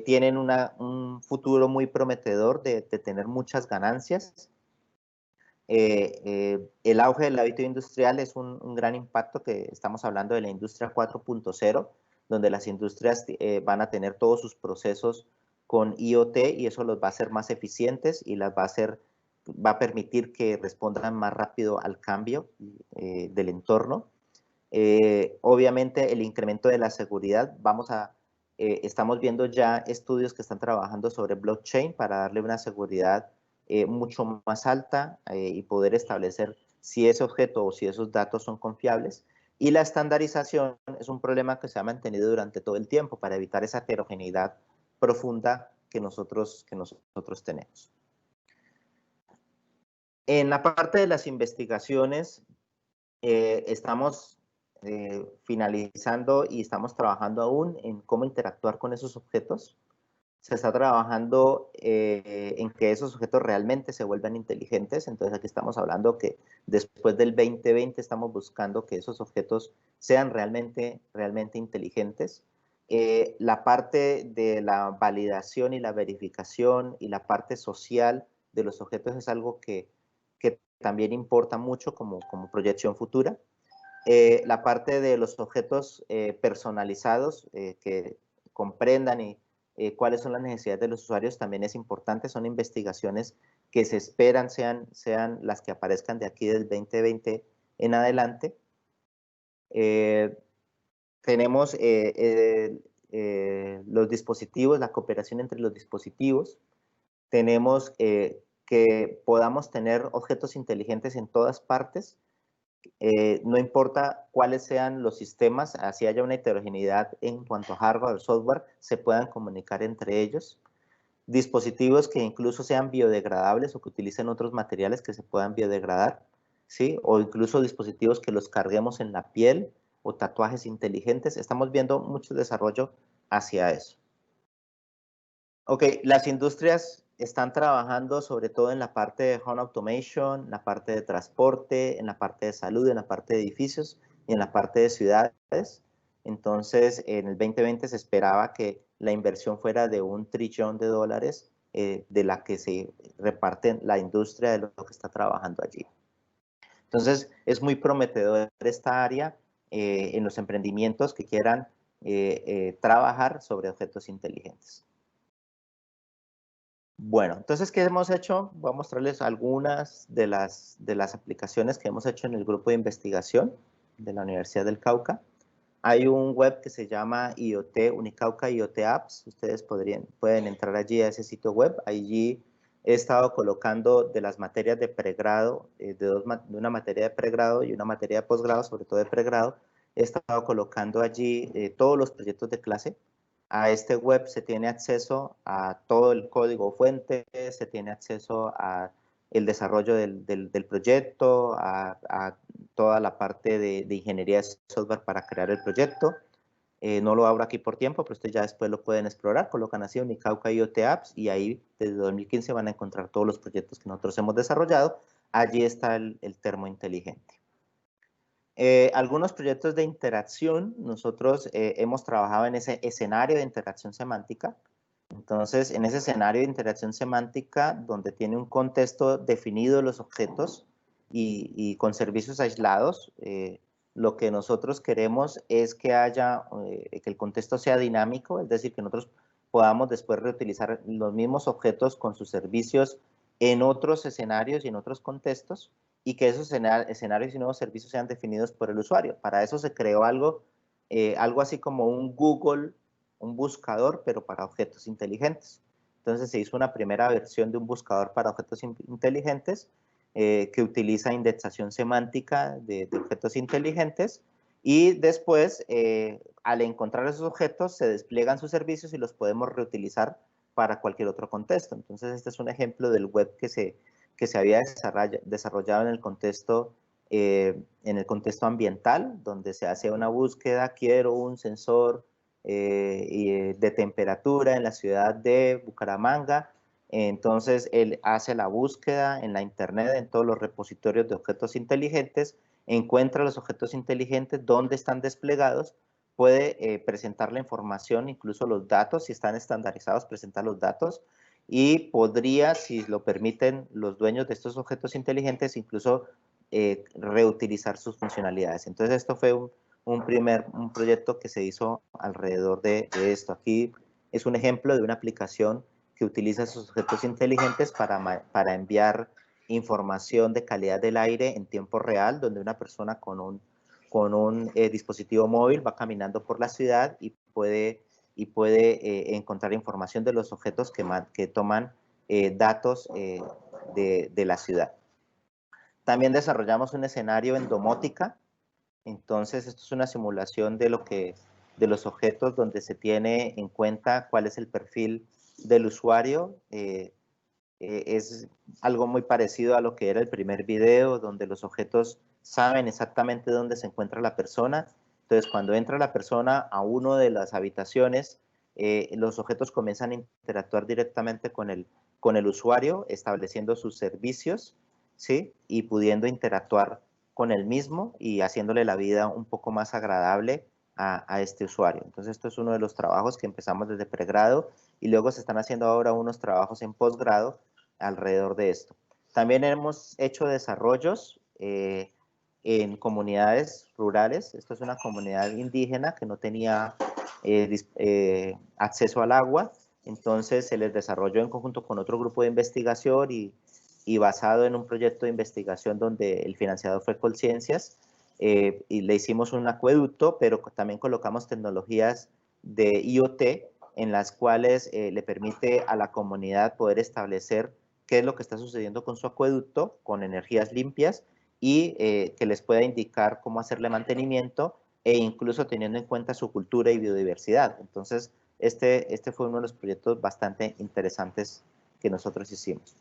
tienen un futuro muy prometedor de tener muchas ganancias. El auge del hábito industrial es un gran impacto, que estamos hablando de la industria 4.0, donde las industrias van a tener todos sus procesos con IoT y eso los va a hacer más eficientes y las va a permitir que respondan más rápido al cambio del entorno. Obviamente el incremento de la seguridad, estamos viendo ya estudios que están trabajando sobre blockchain para darle una seguridad mucho más alta y poder establecer si ese objeto o si esos datos son confiables. Y la estandarización es un problema que se ha mantenido durante todo el tiempo para evitar esa heterogeneidad profunda que nosotros tenemos. En la parte de las investigaciones, estamos finalizando y estamos trabajando aún en cómo interactuar con esos objetos. Se está trabajando en que esos objetos realmente se vuelvan inteligentes. Entonces aquí estamos hablando que después del 2020 estamos buscando que esos objetos sean realmente inteligentes. La parte de la validación y la verificación y la parte social de los objetos es algo que también importa mucho como proyección futura. La parte de los objetos personalizados que comprendan cuáles son las necesidades de los usuarios también es importante. Son investigaciones que se esperan sean las que aparezcan de aquí del 2020 en adelante. Tenemos los dispositivos, la cooperación entre los dispositivos. Tenemos que podamos tener objetos inteligentes en todas partes. No importa cuáles sean los sistemas, así haya una heterogeneidad en cuanto a hardware o software, se puedan comunicar entre ellos. Dispositivos que incluso sean biodegradables o que utilicen otros materiales que se puedan biodegradar, ¿sí? O incluso dispositivos que los carguemos en la piel o tatuajes inteligentes. Estamos viendo mucho desarrollo hacia eso. Ok, las industrias están trabajando sobre todo en la parte de home automation, en la parte de transporte, en la parte de salud, en la parte de edificios y en la parte de ciudades. Entonces, en el 2020 se esperaba que la inversión fuera de $1 trillón de la que se reparte la industria de lo que está trabajando allí. Entonces, es muy prometedor esta área en los emprendimientos que quieran trabajar sobre objetos inteligentes. Bueno, entonces, ¿qué hemos hecho? Voy a mostrarles algunas de las aplicaciones que hemos hecho en el grupo de investigación de la Universidad del Cauca. Hay un web que se llama IoT, Unicauca IoT Apps. Ustedes pueden entrar allí a ese sitio web. Allí he estado colocando de las materias de pregrado, de una materia de pregrado y una materia de posgrado, sobre todo de pregrado. He estado colocando allí todos los proyectos de clase. A este web se tiene acceso a todo el código fuente, se tiene acceso a el desarrollo del proyecto, a toda la parte de ingeniería de software para crear el proyecto. No lo abro aquí por tiempo, pero ustedes ya después lo pueden explorar. Colocan así Unicauca IoT Apps y ahí desde 2015 van a encontrar todos los proyectos que nosotros hemos desarrollado. Allí está el termo inteligente. Algunos proyectos de interacción, nosotros hemos trabajado en ese escenario de interacción semántica. Entonces, en ese escenario de interacción semántica, donde tiene un contexto definido de los objetos y con servicios aislados, lo que nosotros queremos es que haya, que el contexto sea dinámico, es decir, que nosotros podamos después reutilizar los mismos objetos con sus servicios en otros escenarios y en otros contextos, y que esos escenarios y nuevos servicios sean definidos por el usuario. Para eso se creó algo así como un Google, un buscador, pero para objetos inteligentes. Entonces se hizo una primera versión de un buscador para objetos inteligentes que utiliza indexación semántica de objetos inteligentes, y después, al encontrar esos objetos, se despliegan sus servicios y los podemos reutilizar para cualquier otro contexto. Entonces este es un ejemplo del web que se había desarrollado en el contexto ambiental, donde se hace una búsqueda, quiero un sensor de temperatura en la ciudad de Bucaramanga. Entonces él hace la búsqueda en la internet, en todos los repositorios de objetos inteligentes, encuentra los objetos inteligentes, dónde están desplegados, puede presentar la información, incluso los datos, si están estandarizados, presentar los datos, y podría, si lo permiten los dueños de estos objetos inteligentes, incluso reutilizar sus funcionalidades. Entonces esto fue un proyecto que se hizo alrededor de esto. Aquí es un ejemplo de una aplicación que utiliza sus objetos inteligentes para enviar información de calidad del aire en tiempo real, donde una persona con un dispositivo móvil va caminando por la ciudad y puede encontrar información de los objetos que toman datos de la ciudad. También desarrollamos un escenario en domótica. Entonces, esto es una simulación de los objetos, donde se tiene en cuenta cuál es el perfil del usuario. Es algo muy parecido a lo que era el primer video, donde los objetos saben exactamente dónde se encuentra la persona. Entonces, cuando entra la persona a una de las habitaciones, los objetos comienzan a interactuar directamente con el usuario, estableciendo sus servicios, ¿sí? Y pudiendo interactuar con el mismo y haciéndole la vida un poco más agradable a este usuario. Entonces, esto es uno de los trabajos que empezamos desde pregrado, y luego se están haciendo ahora unos trabajos en posgrado alrededor de esto. También hemos hecho desarrollos en comunidades rurales. Esto es una comunidad indígena que no tenía acceso al agua. Entonces se les desarrolló en conjunto con otro grupo de investigación y basado en un proyecto de investigación donde el financiador fue Colciencias, y le hicimos un acueducto, pero también colocamos tecnologías de IoT en las cuales le permite a la comunidad poder establecer qué es lo que está sucediendo con su acueducto, con energías limpias, y que les pueda indicar cómo hacerle mantenimiento, e incluso teniendo en cuenta su cultura y biodiversidad. Entonces, este fue uno de los proyectos bastante interesantes que nosotros hicimos.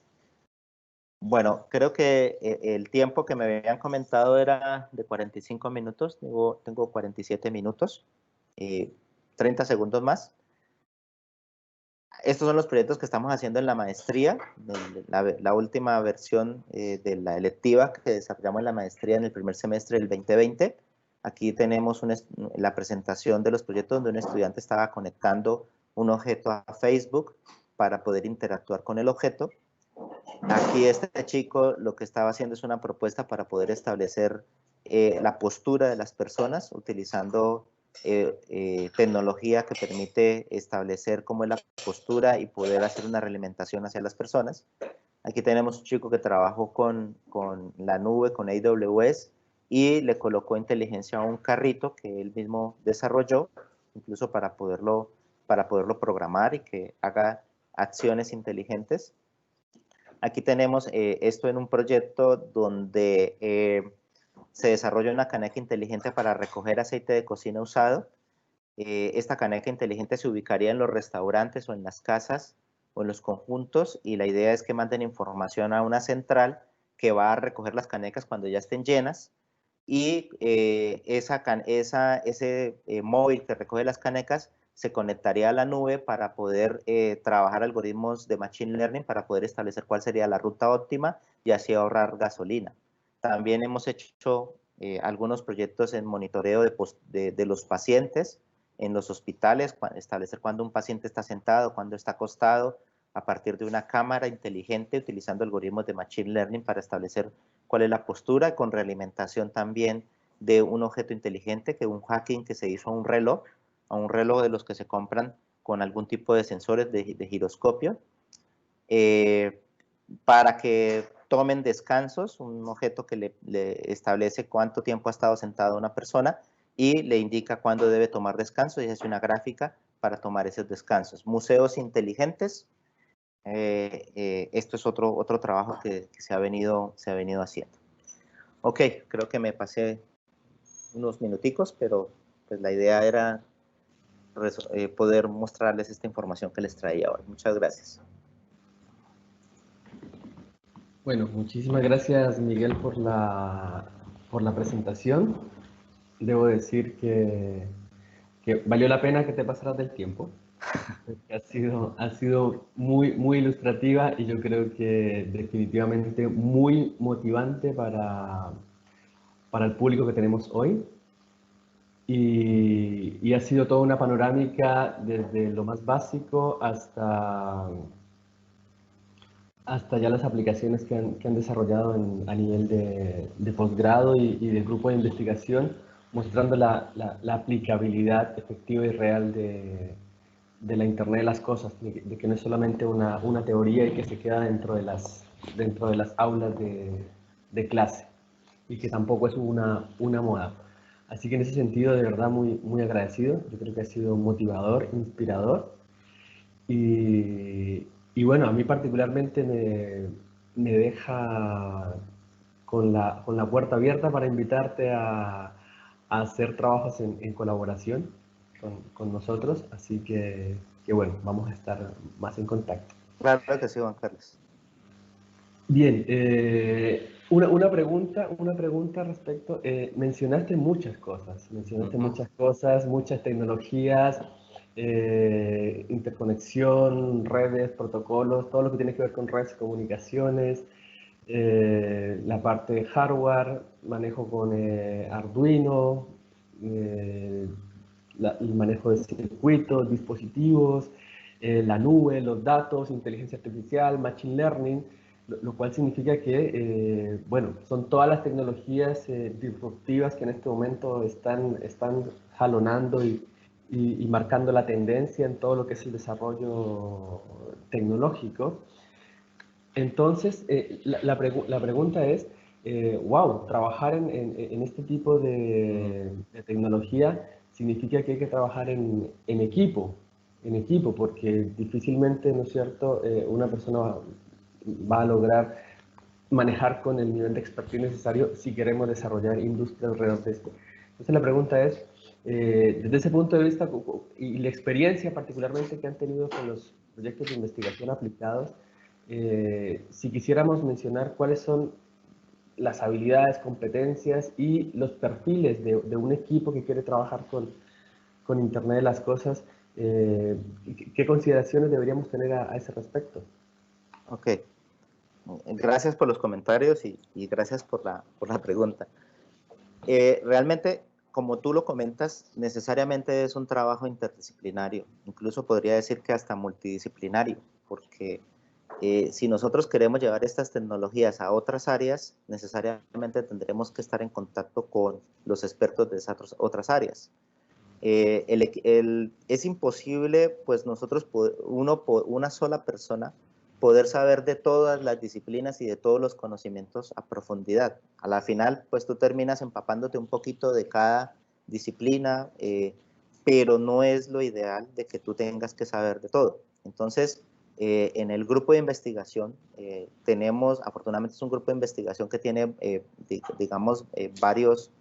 Bueno, creo que el tiempo que me habían comentado era de 45 minutos, tengo 47 minutos, 30 segundos más. Estos son los proyectos que estamos haciendo en la maestría, la última versión de la electiva que desarrollamos en la maestría en el primer semestre del 2020. Aquí tenemos la presentación de los proyectos donde un estudiante estaba conectando un objeto a Facebook para poder interactuar con el objeto. Aquí este chico lo que estaba haciendo es una propuesta para poder establecer la postura de las personas utilizando tecnología que permite establecer cómo es la postura y poder hacer una realimentación hacia las personas. Aquí tenemos un chico que trabajó con la nube, con AWS, y le colocó inteligencia a un carrito que él mismo desarrolló, incluso para poderlo programar y que haga acciones inteligentes. Aquí tenemos esto en un proyecto donde se desarrolla una caneca inteligente para recoger aceite de cocina usado. Esta caneca inteligente se ubicaría en los restaurantes o en las casas o en los conjuntos, y la idea es que manden información a una central que va a recoger las canecas cuando ya estén llenas, y ese móvil que recoge las canecas se conectaría a la nube para poder trabajar algoritmos de Machine Learning para poder establecer cuál sería la ruta óptima y así ahorrar gasolina. También hemos hecho algunos proyectos en monitoreo de los pacientes en los hospitales, establecer cuándo un paciente está sentado, cuándo está acostado, a partir de una cámara inteligente utilizando algoritmos de Machine Learning para establecer cuál es la postura, con realimentación también de un objeto inteligente, que un hacking que se hizo a un reloj de los que se compran con algún tipo de sensores de giroscopio, para que tomen descansos, un objeto que le establece cuánto tiempo ha estado sentado una persona y le indica cuándo debe tomar descanso y hace una gráfica para tomar esos descansos. Museos inteligentes, esto es otro trabajo que se ha venido haciendo. Ok, creo que me pasé unos minuticos, pero pues la idea era poder mostrarles esta información que les traía hoy. Muchas gracias. Bueno, muchísimas gracias, Miguel, por la presentación. Debo decir que valió la pena que te pasaras del tiempo. Ha sido muy ilustrativa y yo creo que definitivamente muy motivante para el público que tenemos hoy. Y ha sido toda una panorámica desde lo más básico hasta ya las aplicaciones que han desarrollado a nivel de posgrado y del grupo de investigación, mostrando la aplicabilidad efectiva y real de la Internet de las cosas, de que no es solamente una teoría y que se queda dentro de las aulas de clase, y que tampoco es una moda. Así que en ese sentido, de verdad, muy agradecido. Yo creo que ha sido motivador, inspirador. Y bueno, a mí particularmente me deja con la puerta abierta para invitarte a hacer trabajos en colaboración con nosotros. Así que bueno, vamos a estar más en contacto. Claro que sí, Juan Carlos. Bien, una pregunta respecto, mencionaste muchas cosas, muchas tecnologías, interconexión, redes, protocolos, todo lo que tiene que ver con redes y comunicaciones, la parte de hardware, manejo con Arduino, el manejo de circuitos, dispositivos, la nube, los datos, inteligencia artificial, machine learning, lo cual significa que, bueno, son todas las tecnologías disruptivas que en este momento están jalonando y marcando la tendencia en todo lo que es el desarrollo tecnológico. Entonces, la pregunta es, wow, trabajar en este tipo de tecnología significa que hay que trabajar en equipo, porque difícilmente, ¿no es cierto?, una persona va a lograr manejar con el nivel de expertise necesario si queremos desarrollar industria alrededor de esto. Entonces la pregunta es, desde ese punto de vista y la experiencia particularmente que han tenido con los proyectos de investigación aplicados, si quisiéramos mencionar cuáles son las habilidades, competencias y los perfiles de un equipo que quiere trabajar con Internet de las Cosas, ¿qué consideraciones deberíamos tener a ese respecto? Ok, gracias por los comentarios y gracias por la pregunta. Realmente, como tú lo comentas, necesariamente es un trabajo interdisciplinario, incluso podría decir que hasta multidisciplinario, porque si nosotros queremos llevar estas tecnologías a otras áreas, necesariamente tendremos que estar en contacto con los expertos de esas otras áreas. Es imposible, pues nosotros, una sola persona, poder saber de todas las disciplinas y de todos los conocimientos a profundidad. A la final, pues tú terminas empapándote un poquito de cada disciplina, pero no es lo ideal de que tú tengas que saber de todo. Entonces, en el grupo de investigación afortunadamente es un grupo de investigación que tiene, digamos, varios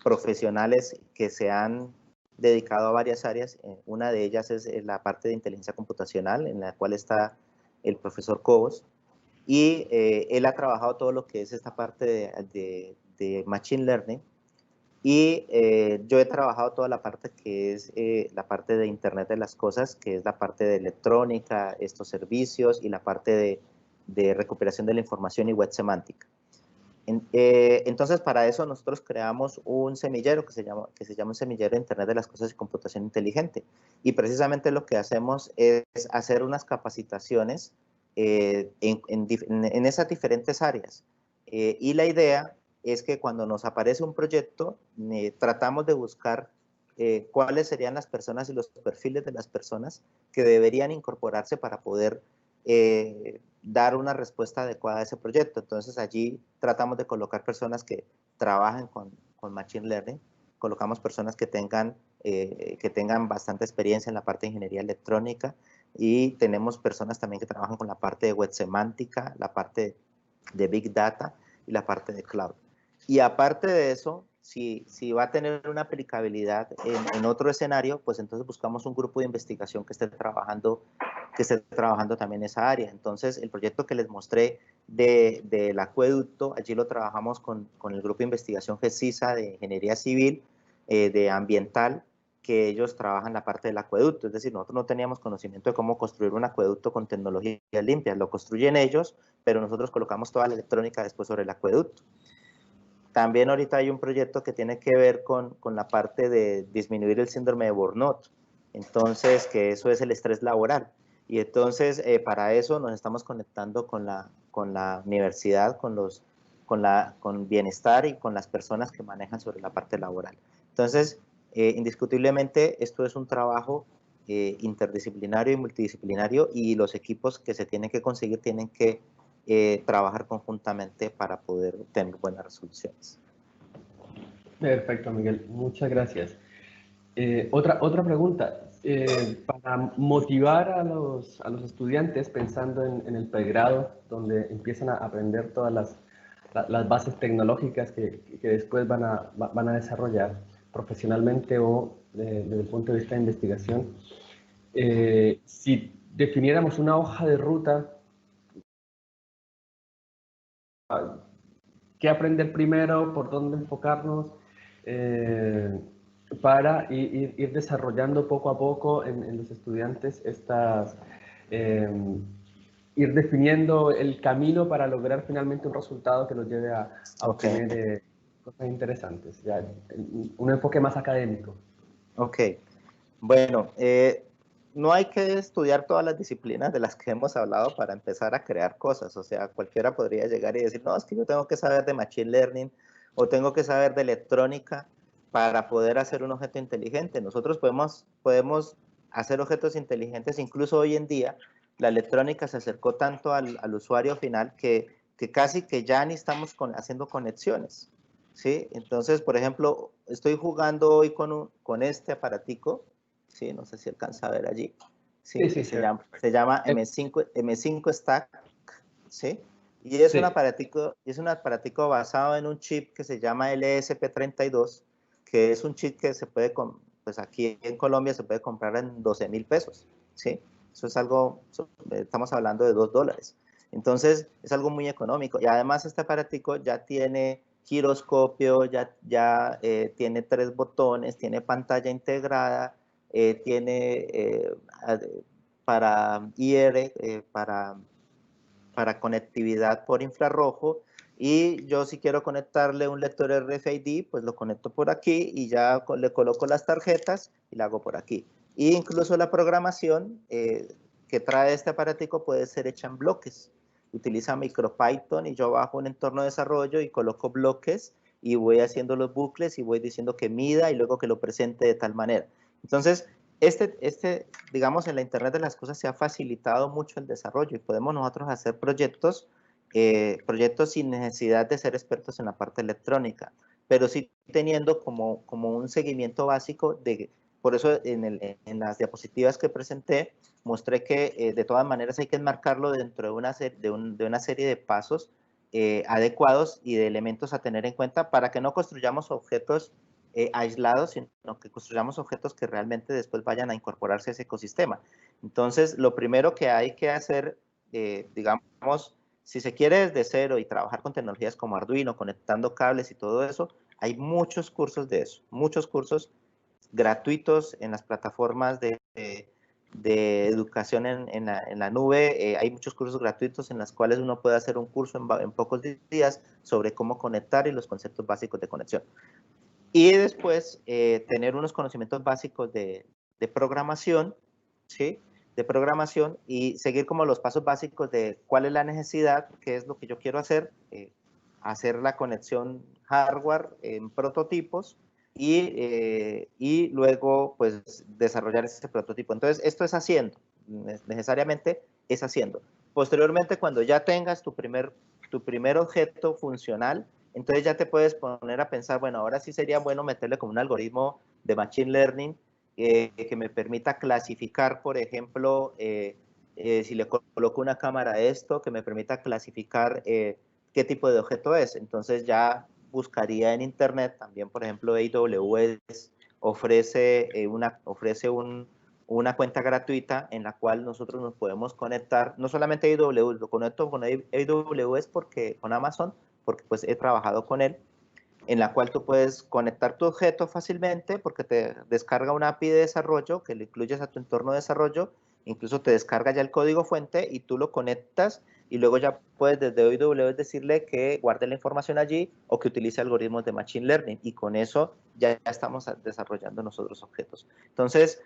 profesionales que se han dedicado a varias áreas. Una de ellas es la parte de inteligencia computacional, en la cual está el profesor Cobos, y él ha trabajado todo lo que es esta parte de Machine Learning, y yo he trabajado toda la parte que es la parte de Internet de las Cosas, que es la parte de electrónica, estos servicios, y la parte de recuperación de la información y web semántica. Entonces, para eso nosotros creamos un semillero que se llama un semillero de Internet de las Cosas y Computación Inteligente. Y precisamente lo que hacemos es hacer unas capacitaciones en esas diferentes áreas. Y la idea es que cuando nos aparece un proyecto, tratamos de buscar cuáles serían las personas y los perfiles de las personas que deberían incorporarse para poder dar una respuesta adecuada a ese proyecto. Entonces allí tratamos de colocar personas que trabajen con Machine Learning, colocamos personas que tengan bastante experiencia en la parte de ingeniería electrónica y tenemos personas también que trabajan con la parte de web semántica, la parte de Big Data y la parte de Cloud. Y aparte de eso, si va a tener una aplicabilidad en otro escenario, pues entonces buscamos un grupo de investigación que esté trabajando también esa área. Entonces, el proyecto que les mostré del acueducto, allí lo trabajamos con el grupo de investigación GESISA de Ingeniería Civil, de Ambiental, que ellos trabajan la parte del acueducto. Es decir, nosotros no teníamos conocimiento de cómo construir un acueducto con tecnologías limpias. Lo construyen ellos, pero nosotros colocamos toda la electrónica después sobre el acueducto. También ahorita hay un proyecto que tiene que ver con la parte de disminuir el síndrome de Burnout. Entonces, que eso es el estrés laboral. Y entonces, para eso nos estamos conectando con la universidad, con bienestar y con las personas que manejan sobre la parte laboral. Entonces, indiscutiblemente, esto es un trabajo interdisciplinario y multidisciplinario, y los equipos que se tienen que conseguir tienen que trabajar conjuntamente para poder tener buenas resoluciones. Perfecto, Miguel. Muchas gracias. Otra pregunta. Para motivar a los estudiantes pensando en el pregrado, donde empiezan a aprender todas las bases tecnológicas que después van a desarrollar profesionalmente o desde el punto de vista de investigación, si definiéramos una hoja de ruta, ¿qué aprender primero? ¿Por dónde enfocarnos? Para ir desarrollando poco a poco en los estudiantes ir definiendo el camino para lograr finalmente un resultado que los lleve a obtener cosas interesantes, ya, un enfoque más académico. Ok, bueno, no hay que estudiar todas las disciplinas de las que hemos hablado para empezar a crear cosas. O sea, cualquiera podría llegar y decir, no, es que yo tengo que saber de Machine Learning o tengo que saber de electrónica para poder hacer un objeto inteligente. Nosotros podemos hacer objetos inteligentes. Incluso hoy en día la electrónica se acercó tanto al usuario final que casi que ya ni estamos haciendo conexiones, ¿sí? Entonces, por ejemplo, estoy jugando hoy con este aparatico, ¿sí? No sé si alcanza a ver allí, ¿sí? Sí, Se llama M5 Stack, ¿sí? Y es un aparatico basado en un chip que se llama LSP32, que es un chip que se puede, pues aquí en Colombia se puede comprar en 12.000 pesos, ¿sí? Eso es algo, estamos hablando de $2. Entonces, es algo muy económico. Y además este aparatico ya tiene giroscopio, ya tiene 3 botones, tiene pantalla integrada, tiene para IR, para conectividad por infrarrojo, y yo si quiero conectarle un lector RFID, pues lo conecto por aquí y ya le coloco las tarjetas y la hago por aquí. Y incluso la programación que trae este aparatico puede ser hecha en bloques. Utiliza MicroPython y yo bajo un entorno de desarrollo y coloco bloques y voy haciendo los bucles y voy diciendo que mida y luego que lo presente de tal manera. Entonces, digamos, en la Internet de las Cosas se ha facilitado mucho el desarrollo y podemos nosotros hacer proyectos sin necesidad de ser expertos en la parte electrónica, pero sí teniendo como un seguimiento básico por eso en las diapositivas que presenté, mostré que de todas maneras hay que enmarcarlo dentro de una serie de pasos adecuados y de elementos a tener en cuenta para que no construyamos objetos aislados, sino que construyamos objetos que realmente después vayan a incorporarse a ese ecosistema. Entonces, lo primero que hay que hacer, digamos, si se quiere desde cero y trabajar con tecnologías como Arduino, conectando cables y todo eso, hay muchos cursos de eso, muchos cursos gratuitos en las plataformas de educación en la nube. Hay muchos cursos gratuitos en los cuales uno puede hacer un curso en pocos días sobre cómo conectar y los conceptos básicos de conexión. Y después tener unos conocimientos básicos de programación, ¿sí? De programación y seguir como los pasos básicos de cuál es la necesidad, qué es lo que yo quiero hacer, hacer la conexión hardware en prototipos y luego pues desarrollar ese prototipo. Entonces esto es haciendo, necesariamente es haciendo. Posteriormente, cuando ya tengas tu primer objeto funcional, entonces ya te puedes poner a pensar, bueno, ahora sí sería bueno meterle como un algoritmo de Machine Learning que me permita clasificar, por ejemplo, si le coloco una cámara a esto, que me permita clasificar qué tipo de objeto es. Entonces ya buscaría en internet, también por ejemplo AWS ofrece una cuenta gratuita en la cual nosotros nos podemos conectar, no solamente a AWS, lo conecto con AWS con Amazon, porque pues he trabajado con él, en la cual tú puedes conectar tu objeto fácilmente porque te descarga una API de desarrollo que le incluyes a tu entorno de desarrollo, incluso te descarga ya el código fuente y tú lo conectas y luego ya puedes desde AWS decirle que guarde la información allí o que utilice algoritmos de Machine Learning y con eso ya estamos desarrollando nosotros objetos. Entonces,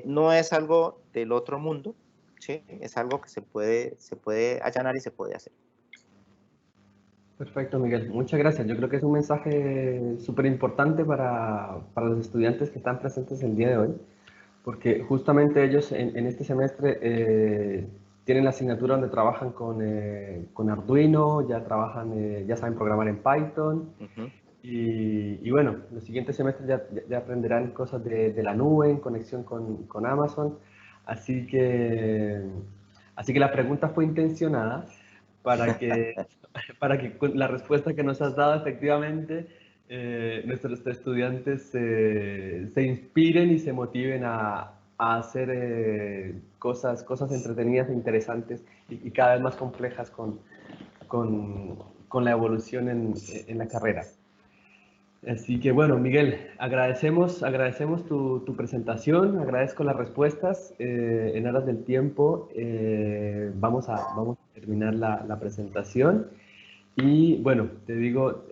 no es algo del otro mundo, ¿sí? Es algo que se puede allanar y se puede hacer. Perfecto, Miguel. Muchas gracias. Yo creo que es un mensaje súper importante para los estudiantes que están presentes el día de hoy, porque justamente ellos en este semestre tienen la asignatura donde trabajan con Arduino, ya trabajan, ya saben programar en Python, y bueno, los siguientes semestres ya aprenderán cosas de la nube en conexión con Amazon, así que la pregunta fue intencionada para que con la respuesta que nos has dado efectivamente nuestros estudiantes se inspiren y se motiven a hacer cosas entretenidas e interesantes y cada vez más complejas con la evolución en la carrera. Así que bueno, Miguel, agradecemos tu presentación, agradezco las respuestas en aras del tiempo. Vamos a terminar la presentación y bueno, te digo,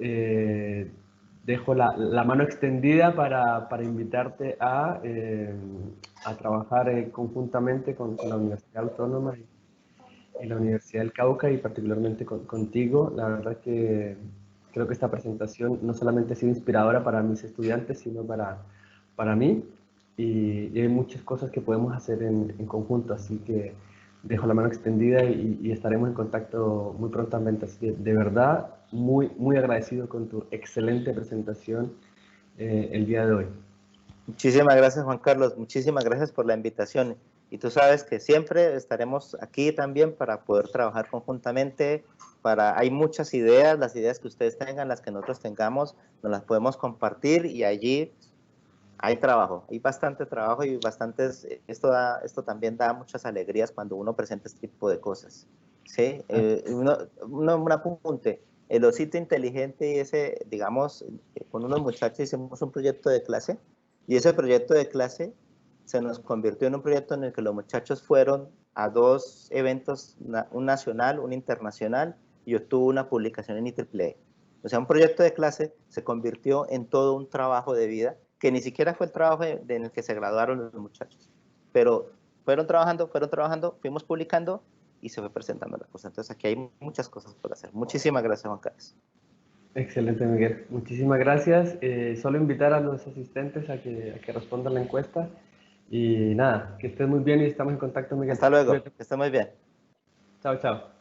dejo la mano extendida para invitarte a trabajar conjuntamente con la Universidad Autónoma y la Universidad del Cauca y particularmente contigo. La verdad que creo que esta presentación no solamente ha sido inspiradora para mis estudiantes, sino para mí y hay muchas cosas que podemos hacer en conjunto, así que dejo la mano extendida y estaremos en contacto muy prontamente. Así que de verdad, muy agradecido con tu excelente presentación el día de hoy. Muchísimas gracias, Juan Carlos. Muchísimas gracias por la invitación. Y tú sabes que siempre estaremos aquí también para poder trabajar conjuntamente. Hay muchas ideas, las ideas que ustedes tengan, las que nosotros tengamos, nos las podemos compartir y allí hay trabajo, hay bastante trabajo y bastantes, esto también da muchas alegrías cuando uno presenta este tipo de cosas. ¿Sí? Un apunte, el osito inteligente y ese, digamos, con unos muchachos hicimos un proyecto de clase y ese proyecto de clase se nos convirtió en un proyecto en el que los muchachos fueron a 2 eventos, un nacional, un internacional, y obtuvo una publicación en IEEE. O sea, un proyecto de clase se convirtió en todo un trabajo de vida, que ni siquiera fue el trabajo en el que se graduaron los muchachos. Pero fueron trabajando, fuimos publicando y se fue presentando la cosa. Entonces aquí hay muchas cosas por hacer. Muchísimas gracias, Juan Carlos. Excelente, Miguel. Muchísimas gracias. Solo invitar a los asistentes a que respondan la encuesta. Y nada, que estés muy bien y estamos en contacto, Miguel. Hasta luego, que estés muy bien. Chao, chao.